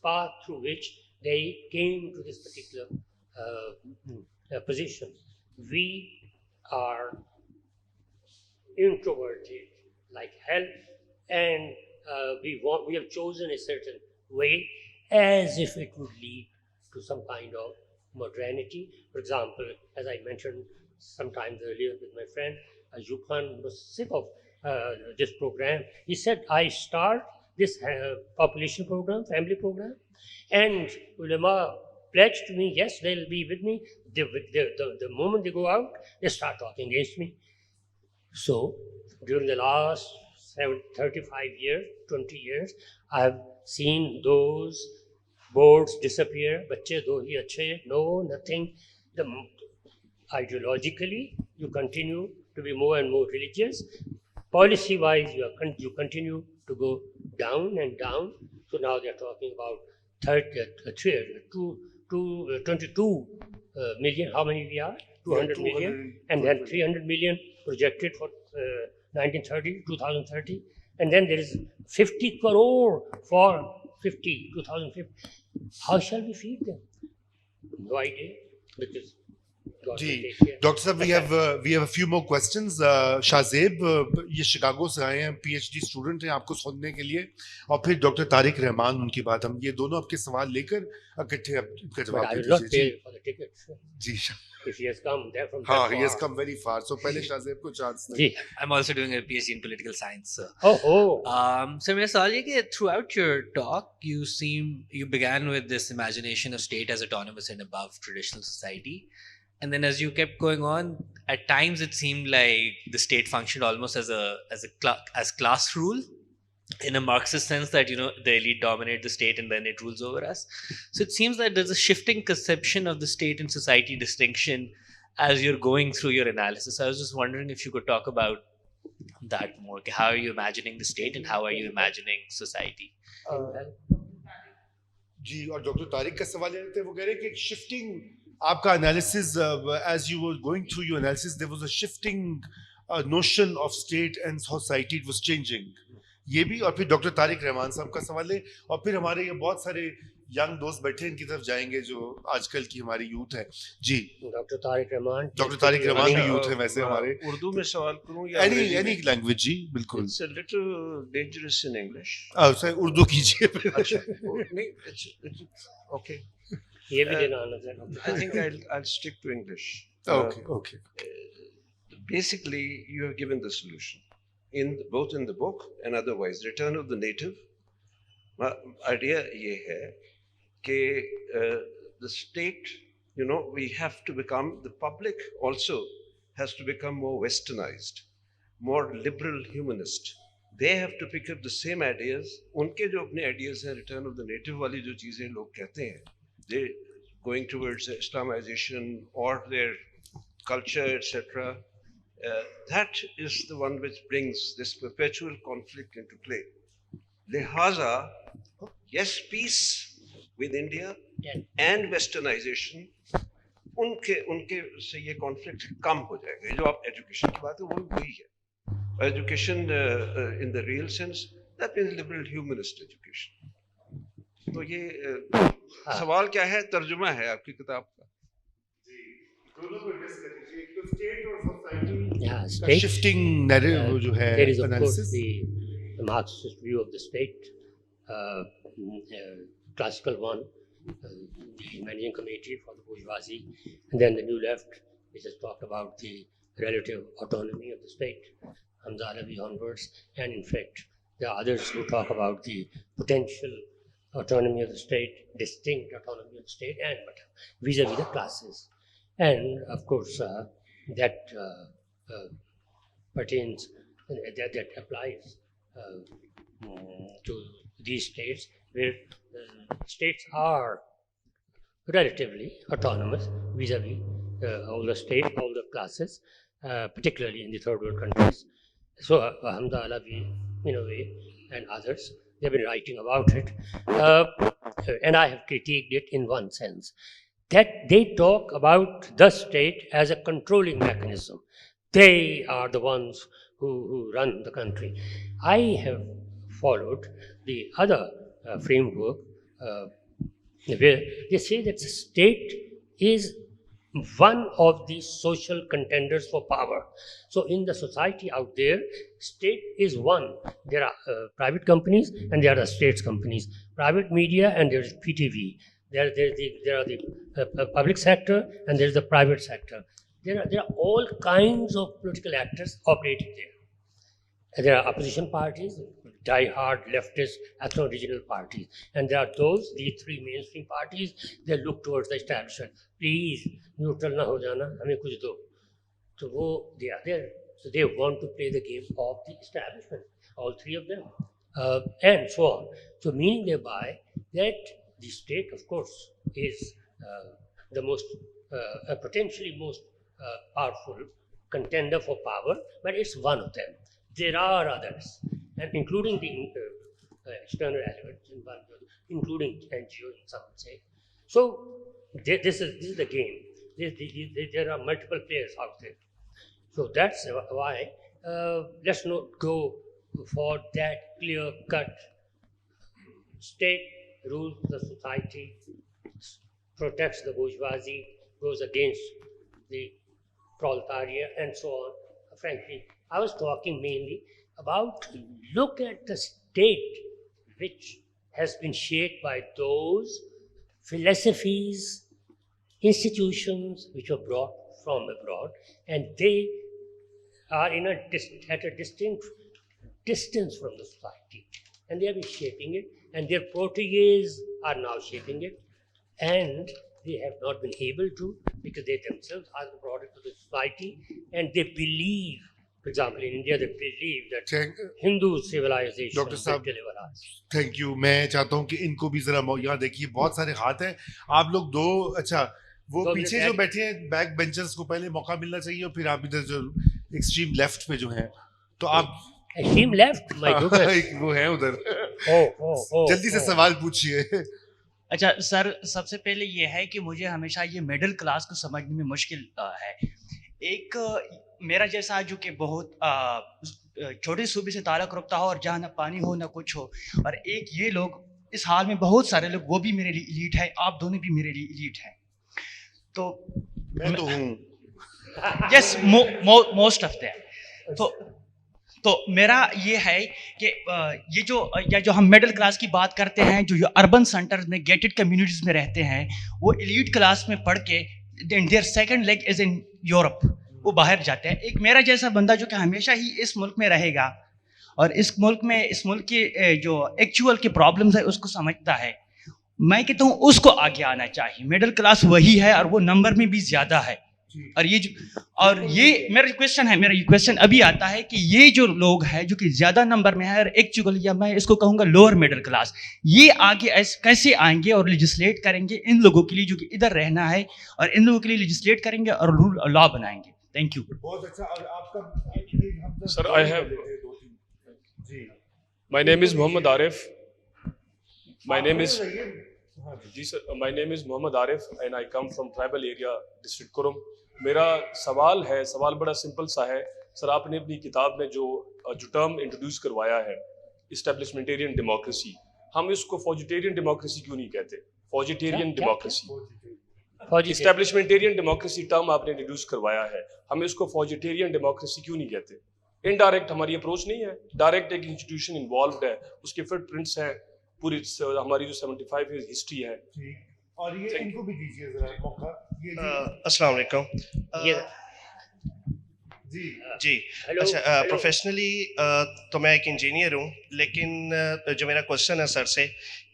Speaker 3: path through which they came to this particular position. We are introverted like hell, and we have chosen a certain way as if it would lead to some kind of modernity. For example, as I mentioned sometimes earlier with my friend, Ayub Khan was sick of this program. He said, I start this population program, family program, and ulama pledged to me, yes, they'll be with me. The moment they go out, they start talking against me. So, during the last 35 years, 20 years, I have seen those boards disappear. Bacche do hi achhe, no, nothing. Ideologically, you continue to be more and more religious. Policy-wise, you continue to go down and down. So now they're talking about 22 million. How many we are? 200 million, and then 300 million projected for 2030, and then there is 50 crore for 2050. How shall we feed them? No idea, because God will take care.
Speaker 2: Doctor Sahab, we have a few more questions. Shahzeb, ये Chicago से आए हैं, PhD student हैं, आपको सुनने के लिए, और फिर डॉक्टर तारिक रहमान, उनकी बात हम ये दोनों आपके सवाल लेकर इकट्ठे आपका जवाब
Speaker 3: I will not pay for the ticket.
Speaker 2: Ji
Speaker 3: If he has come there from
Speaker 2: हाँ,
Speaker 3: that
Speaker 2: he has
Speaker 3: far.
Speaker 2: come very far. So पहले शाहजेब को चांस दें.
Speaker 3: जी.
Speaker 7: I'm also doing a PhD in political science. So.
Speaker 3: Oh.
Speaker 7: So मेरा सवाल ये कि throughout your talk, you began with this imagination of state as autonomous and above traditional society, and then as you kept going on, at times it seemed like the state functioned almost as class rule, in a Marxist sense that the elite dominate the state and then it rules over us. So it seems that there's a shifting conception of the state and society distinction as you're going through your analysis. I was just wondering if you could talk about that more. How are you imagining the state and how are you imagining society?
Speaker 2: जी, और doctor Tariq का सवाल ये थे, वो कह रहे हैं कि शिफ्टिंग आपका analysis, as you were going through your analysis, there was a shifting notion of state and society. It was changing. ये भी, और फिर डॉक्टर तारिक रहमान साहब का सवाल है, और फिर हमारे ये बहुत सारे यंग दोस्त बैठे हैं, इनकी तरफ जाएंगे जो आजकल की हमारी यूथ है। जी,
Speaker 3: डॉक्टर तारिक रहमान,
Speaker 2: डॉक्टर तारिक रहमान भी यूथ है वैसे
Speaker 8: अच्छा,
Speaker 2: हमारे।
Speaker 8: उर्दू में सवाल करूं या
Speaker 2: एनी
Speaker 8: अंग्रेजी
Speaker 2: एनी
Speaker 8: में?
Speaker 2: लैंग्वेज जी, बिल्कुल।
Speaker 8: It's a little dangerous in English.
Speaker 2: Sir Urdu कीजिए फिर।
Speaker 8: अच्छा, नहीं, it's okay.
Speaker 3: ये भी देना आना चाहिए।
Speaker 8: I think I'll stick to English.
Speaker 2: Okay, okay.
Speaker 8: Basically, you have given the solution both in the book and otherwise. Return of the Native. Idea ये है कि the state, we have to become, the public also has to become more westernized, more liberal humanist. They have to pick up the same ideas. उनके जो अपने ideas हैं, return of the native वाली जो चीजें लोग कहते हैं, they going towards Islamization or their culture, etc. That is the one which brings this perpetual conflict into play. Lihaza, yes, peace with India and westernization, उनके से ये conflict कम हो जाएगा। ये जो आप education की बात है वो वही है। Education in the real sense, that means liberal humanist education. तो ये सवाल क्या है, तर्जुमा है आपकी किताब का।
Speaker 3: Yeah, state.
Speaker 2: Shifting narrative वो जो है
Speaker 3: There is of course
Speaker 2: analysis.
Speaker 3: the Marxist view of the state, classical one, the managing committee for the bourgeoisie, and then the new left, which has talked about the relative autonomy of the state, Hamza Alavi onwards, and in fact there are others who talk about the potential autonomy of the state, distinct autonomy of the state, and vis-a-vis the classes. And of course, that pertains, that applies to these states, where states are relatively autonomous vis-a-vis all the states, all the classes, particularly in the third world countries. So Hamza Alavi, in a way, and others, they've been writing about it, and I have critiqued it in one sense, that they talk about the state as a controlling mechanism. They are the ones who run the country. I have followed the other framework where they say that the state is one of the social contenders for power. So in the society out there, state is one. There are private companies and there are the states companies. Private media and there is PTV. There are the public sector and there is the private sector. There are all kinds of political actors operating there. There are opposition parties, die-hard leftist, ethno-regional parties, and there are these three mainstream parties. They look towards the establishment. Please, neutral na ho jana, hame kuch do. So they are there. So they want to play the game of the establishment. All three of them, and so on. So meaning thereby that the state, of course, is the most potentially most powerful contender for power, but it's one of them. There are others, and including the external elements, including NGOs, some would say. So this is the game. There are multiple players out there. So that's why let's not go for that clear-cut state rules the society, protects the bourgeoisie, goes against the proletariat, and so on. Frankly, I was talking mainly about look at the state which has been shaped by those philosophies, institutions which were brought from abroad, and they are at a distinct distance from the society, and they have been shaping it, and their proteges are now shaping it, and they have not been able to because they themselves are the product of the society, and they believe, for example, in India, they believe that Hindu civilization
Speaker 2: Dr.
Speaker 3: will
Speaker 2: Saab,
Speaker 3: deliver us.
Speaker 2: Thank you. मैं चाहता हूँ कि इनको भी जरा यहाँ देखिए, बहुत सारे हाथ हैं। आप लोग दो, अच्छा वो
Speaker 3: दो
Speaker 2: पीछे
Speaker 3: मिनट
Speaker 2: जो
Speaker 3: बैक-
Speaker 2: बैठे हैं बैक बेंचर्स को पहले मौका मिलना चाहिए, और फिर आप इधर जो एक्सट्रीम लेफ्ट पे जो हैं, तो आप
Speaker 3: Extreme left, my goodness.
Speaker 2: एक वो है उधर,
Speaker 3: Oh.
Speaker 2: जल्दी से सवाल पूछिए।
Speaker 9: अच्छा सर, सबसे पहले ये है कि मुझे हमेशा ये मिडिल क्लास को समझने में मुश्किल है। एक मेरा जैसा जो कि बहुत छोटे सूबे से ताल्लुक़ रखता हो और जहाँ ना पानी हो ना कुछ हो, और एक ये लोग, इस हाल में बहुत सारे लोग, वो भी मेरे लिए एलीट है, आप दोनों भी मेरे लिए एलीट हैं. तो
Speaker 2: मैं तो हूँ.
Speaker 9: Yes, most of that. तो मेरा ये है कि ये जो हम मिडिल क्लास की बात करते हैं, जो अर्बन सेंटर में गेटेड कम्युनिटीज़ में रहते हैं, वो एलीट क्लास में पढ़ के their second leg is in Europe, वो बाहर जाते हैं. एक मेरा जैसा बंदा जो कि हमेशा ही इस मुल्क में रहेगा और इस मुल्क की जो एक्चुअल की प्रॉब्लम्स है उसको समझता है, मैं कहता हूँ उसको आगे आना चाहिए. मिडिल क्लास वही है और वो नंबर में भी ज़्यादा है. और ये मेरा क्वेश्चन अभी आता है कि ये जो लोग हैं जो कि ज़्यादा नंबर में है, और एक्चुअली या मैं इसको कहूँगा लोअर मिडिल क्लास, ये आगे कैसे आएंगे और लेजिस्लेट करेंगे इन लोगों के लिए जो कि इधर रहना है, और इन लोगों के लिए लेजिस्लेट करेंगे और रूल लॉ बनाएंगे. Thank you.
Speaker 2: बहुत अच्छा. और आपका
Speaker 10: sir, I have, my name is Mohammad Arif. My name is, जी sir, my name is Mohammad Arif and I come from tribal area, district Kurram. मेरा सवाल बड़ा सिंपल सा है. सर, आपने अपनी किताब में जो टर्म इंट्रोड्यूस करवाया है, इस्टेब्लिशमेंटेरियन डेमोक्रेसी, हम इसको फॉजिटेरियन डेमोक्रेसी क्यों नहीं कहते? फॉजिटेरियन डेमोक्रेसी, इस्टेब्लिशमेंटेरियन डेमोक्रेसी टर्म आपने इंट्रोड्यूस करवाया है, हम इसको फॉजिटेरियन डेमोक्रेसी क्यों नहीं कहते? इनडायरेक्ट हमारी अप्रोच नहीं है, डायरेक्ट एक इंस्टीट्यूशन इन्वॉल्व है, उसके फुटप्रिंट्स हैं, पूरी हमारी जो 75 ईयर हिस्ट्री है.
Speaker 2: और ये इनको भी दीजिए जरा मौका.
Speaker 11: अस्सलाम वालेकुम. जी. अच्छा, प्रोफेशनली तो मैं एक इंजीनियर हूँ, लेकिन जो मेरा क्वेश्चन है सर से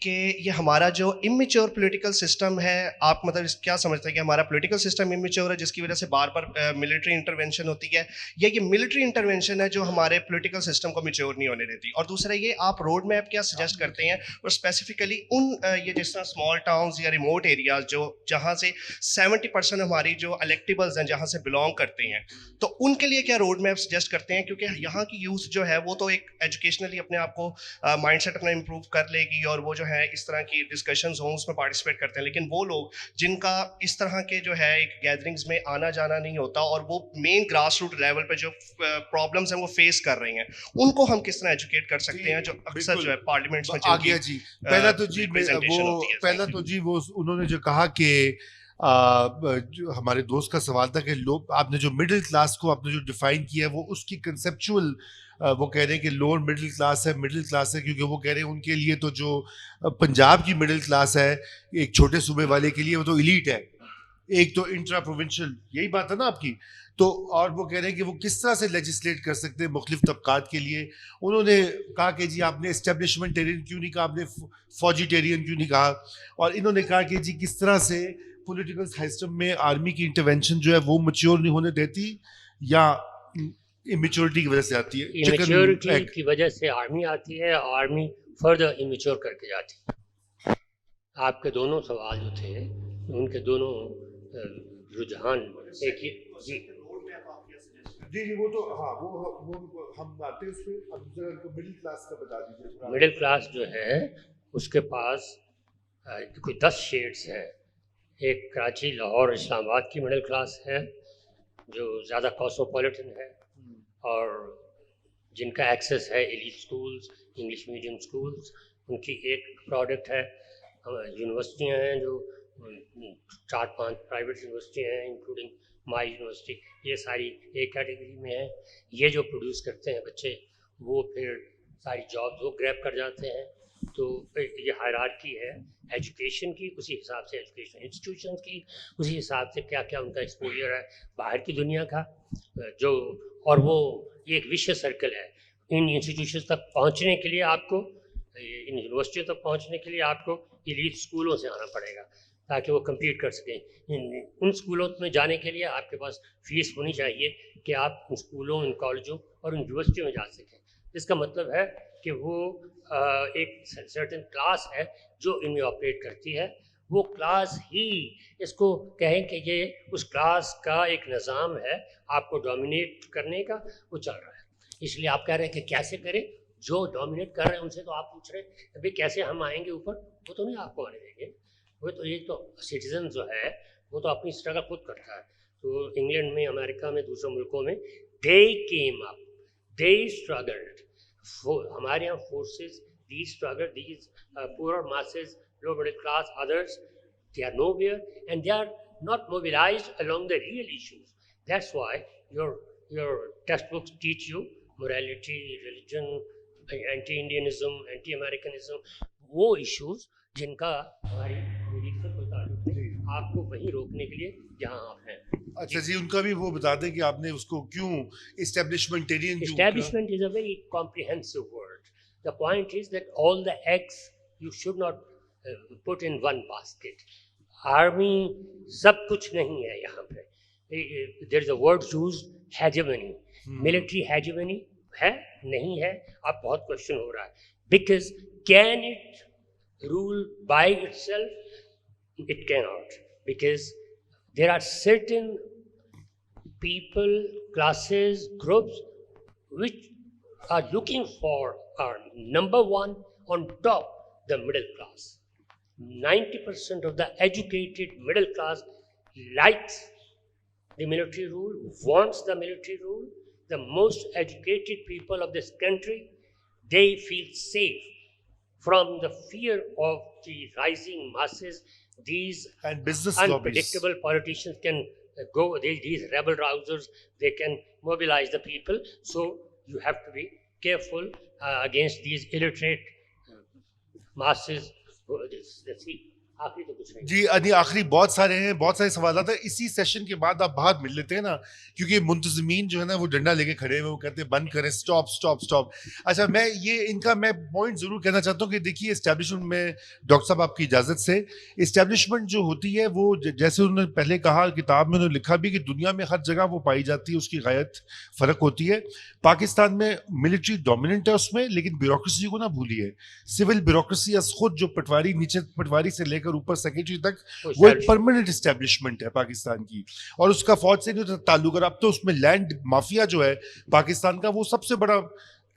Speaker 11: कि ये हमारा जो इमेच्योर पॉलिटिकल सिस्टम है, आप मतलब क्या समझते हैं कि हमारा पॉलिटिकल सिस्टम इमेच्योर है जिसकी वजह से बार बार मिलिट्री इंटरवेंशन होती है, या ये मिलिट्री इंटरवेंशन है जो हमारे पॉलिटिकल सिस्टम को मैच्योर नहीं होने देती? और दूसरा ये, आप रोड मैप क्या सजेस्ट करते हैं, और स्पेसिफिकली उन ये जिस तरह स्मॉल टाउन्स या रिमोट एरियाज जो जहाँ से 70% हमारी जो इलेक्टेबल्स हैं जहाँ से बिलोंग करते हैं, तो उनके लिए क्या रोड मैप सजेस्ट करते हैं? क्योंकि यहाँ की यूथ जो है वो तो एक एजुकेशनली अपने आप को माइंडसेट अपना इम्प्रूव कर लेगी, और वो जो है इस तरह की डिस्कशंस हों उसमें पार्टिसिपेट करते हैं, लेकिन वो लोग जिनका इस तरह के जो है एक गैदरिंग्स में आना जाना नहीं होता, और वो मेन ग्रास रूट लेवल पे जो प्रॉब्लम्स हैं वो फेस कर रहे हैं, उनको हम किस तरह एजुकेट कर सकते हैं, जो अक्सर जो है पार्लियामेंट्स में
Speaker 2: आ गया जी. पहला तो जी वो उन्होंने जो कहा कि जो हमारे दोस्त का सवाल था कि लोग, आपने जो मिडिल क्लास को आपने जो डिफाइन किया है वो उसकी कंसेप्चुअल, वो कह रहे हैं कि लोअर मिडिल क्लास है, क्योंकि वो कह रहे हैं उनके लिए तो जो पंजाब की मिडिल क्लास है एक छोटे सूबे वाले के लिए वो तो एलीट है, एक तो इंट्रा प्रोविंशियल, यही बात है ना आपकी. तो और वो कह रहे हैं कि वो किस तरह से लेजिस्लेट कर सकते हैं मुख्तलिफ तबकात के लिए. उन्होंने कहा कि जी आपने एस्टेब्लिशमेंटेरियन क्यों नहीं कहा, आपने फौजिटेरियन क्यों नहीं कहा, और इन्होंने कहा कि जी किस तरह से पॉलिटिकल सिस्टम में आर्मी की इंटरवेंशन जो है वो मैच्योर नहीं होने देती, या इमेच्योरिटी की वजह से आती है?
Speaker 3: इमेच्योरिटी की वजह से आर्मी आती है, आर्मी फर्दर इमेच्योर करके जाती है. आपके दोनों सवाल जो थे उनके दोनों रुझान एक ही.
Speaker 2: जी वो तो हाँ, वो हम आते हैं उस पे. अब जरा मिडिल क्लास का बता दीजिए.
Speaker 3: मिडिल क्लास जो है उसके पास कोई 10 शेड्स है. एक कराची, लाहौर, इस्लामाबाद की मिडिल क्लास है जो ज़्यादा कॉस्मोपॉलिटन है और जिनका एक्सेस है elite schools, English medium schools. उनकी एक प्रोडक्ट है, यूनिवर्सिटियाँ हैं जो 4-5 प्राइवेट यूनिवर्सिटियाँ हैं इंक्लूडिंग माई यूनिवर्सिटी, ये सारी एक कैटेगरी में है. ये जो प्रोड्यूस करते हैं बच्चे वो फिर सारी जॉब्स वो ग्रैब कर जाते हैं. तो ये हायरार्की है एजुकेशन की, उसी हिसाब से एजुकेशन इंस्टीट्यूशंस की, उसी हिसाब से क्या क्या उनका एक्सपोजर है बाहर की दुनिया का जो, और वो ये एक विशेष सर्कल है. इन इंस्टीट्यूशंस तक पहुंचने के लिए आपको, इन यूनिवर्सिटियों तक पहुंचने के लिए आपको एलीट स्कूलों से आना पड़ेगा ताकि वो कम्पीट कर सकें. उन स्कूलों में जाने के लिए आपके पास फीस होनी चाहिए कि आप उन स्कूलों, इन कॉलेजों और उन यूनिवर्सिटियों में जा सकें. इसका मतलब है कि वो एक सर्टेन क्लास है जो इनमें ऑपरेट करती है. वो क्लास ही, इसको कहें कि ये उस क्लास का एक निज़ाम है आपको डोमिनेट करने का, वो चल रहा है. इसलिए आप कह रहे हैं कि कैसे करें, जो डोमिनेट कर रहे हैं उनसे तो आप पूछ रहे हैं अभी कैसे हम आएंगे ऊपर, वो तो नहीं आपको आने देंगे. वो तो ये तो सिटीजन जो है वो तो अपनी स्ट्रगल खुद करता है. तो इंग्लैंड में, अमेरिका में, दूसरे मुल्कों में दे केम अप, they struggled. हमारे यहाँ forces, these struggled, these poorer masses, low middle class, others, they are nowhere, and they are not mobilized along the real issues. That's why your textbooks teach you morality, religion, anti-Indianism, anti-Americanism, वो issues जिनका हमारी media से कोई ताल्लुक नहीं, आपको वहीं रोकने के लिए जहाँ आप हैं.
Speaker 2: अच्छा जी, उनका भी वो बता दें कि आपने उसको क्यों establishmentarian क्यों
Speaker 3: Establishment is a very comprehensive word. The point is that all the eggs you should not put in one basket. Army सब कुछ नहीं है यहाँ पे. There is a word used, hegemony. Military hegemony है नहीं है, अब बहुत question हो रहा है. Because can it rule by itself? It cannot. Because there are certain people, classes, groups which are looking for number one on top, the middle class. 90% of the educated middle class likes the military rule, wants the military rule. The most educated people of this country, they feel safe from the fear of the rising masses. These
Speaker 2: and business
Speaker 3: unpredictable
Speaker 2: lobbies.
Speaker 3: Politicians can go, these rebel rousers, they can mobilize the people. So you have to be careful against these illiterate masses. Let's see. आखिरी तो कुछ नहीं.
Speaker 2: जी अभी आखिरी बहुत सारे हैं, बहुत सारे सवाल आते हैं. इसी सेशन के बाद आप बाहर मिल लेते हैं ना, क्योंकि मुंतजमीन जो है ना वो डंडा लेके खड़े हुए, वो कहते हैं बंद करें, स्टॉप स्टॉप स्टॉप. अच्छा, मैं ये इनका मैं पॉइंट जरूर कहना चाहता हूँ कि देखिए एस्टेब्लिशमेंट में, डॉक्टर साहब आपकी इजाजत से, एस्टेब्लिशमेंट जो होती है वो जैसे उन्होंने पहले कहा, किताब में उन्होंने लिखा भी कि दुनिया में हर जगह वो पाई जाती है, उसकी गायत फर्क होती है. पाकिस्तान में मिलिट्री डोमिनेंट है उसमें, लेकिन ब्यूरोक्रेसी को ना भूलिए. सिविल ब्यूरोक्रेसी अस खुद जो पटवारी, नीचे पटवारी से लेकर ऊपर सेक्रेटरी तक, वो एक परमानेंट एस्टेब्लिशमेंट है पाकिस्तान की, और उसका फौज से नहीं ताल्लुक. और अब तो उसमें लैंड माफिया जो है पाकिस्तान का, वो सबसे बड़ा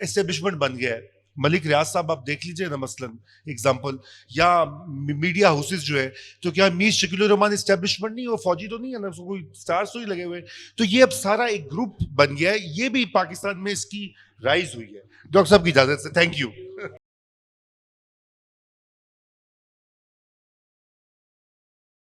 Speaker 2: एस्टेब्लिशमेंट बन गया है. मलिक रियाज साहब आप देख लीजिए ना मसलन एग्जांपल, या मीडिया हाउसेस जो है, तो क्या मीर शकील रहमान एस्टेब्लिशमेंट नहीं, वो फौजी तो नहीं है ना, कोई स्टार्स तो ही लगे हुए. तो ये अब सारा एक ग्रुप बन गया है, ये भी पाकिस्तान में इसकी राइज हुई है. डॉक्टर साहब की इजाजत से, थैंक यू.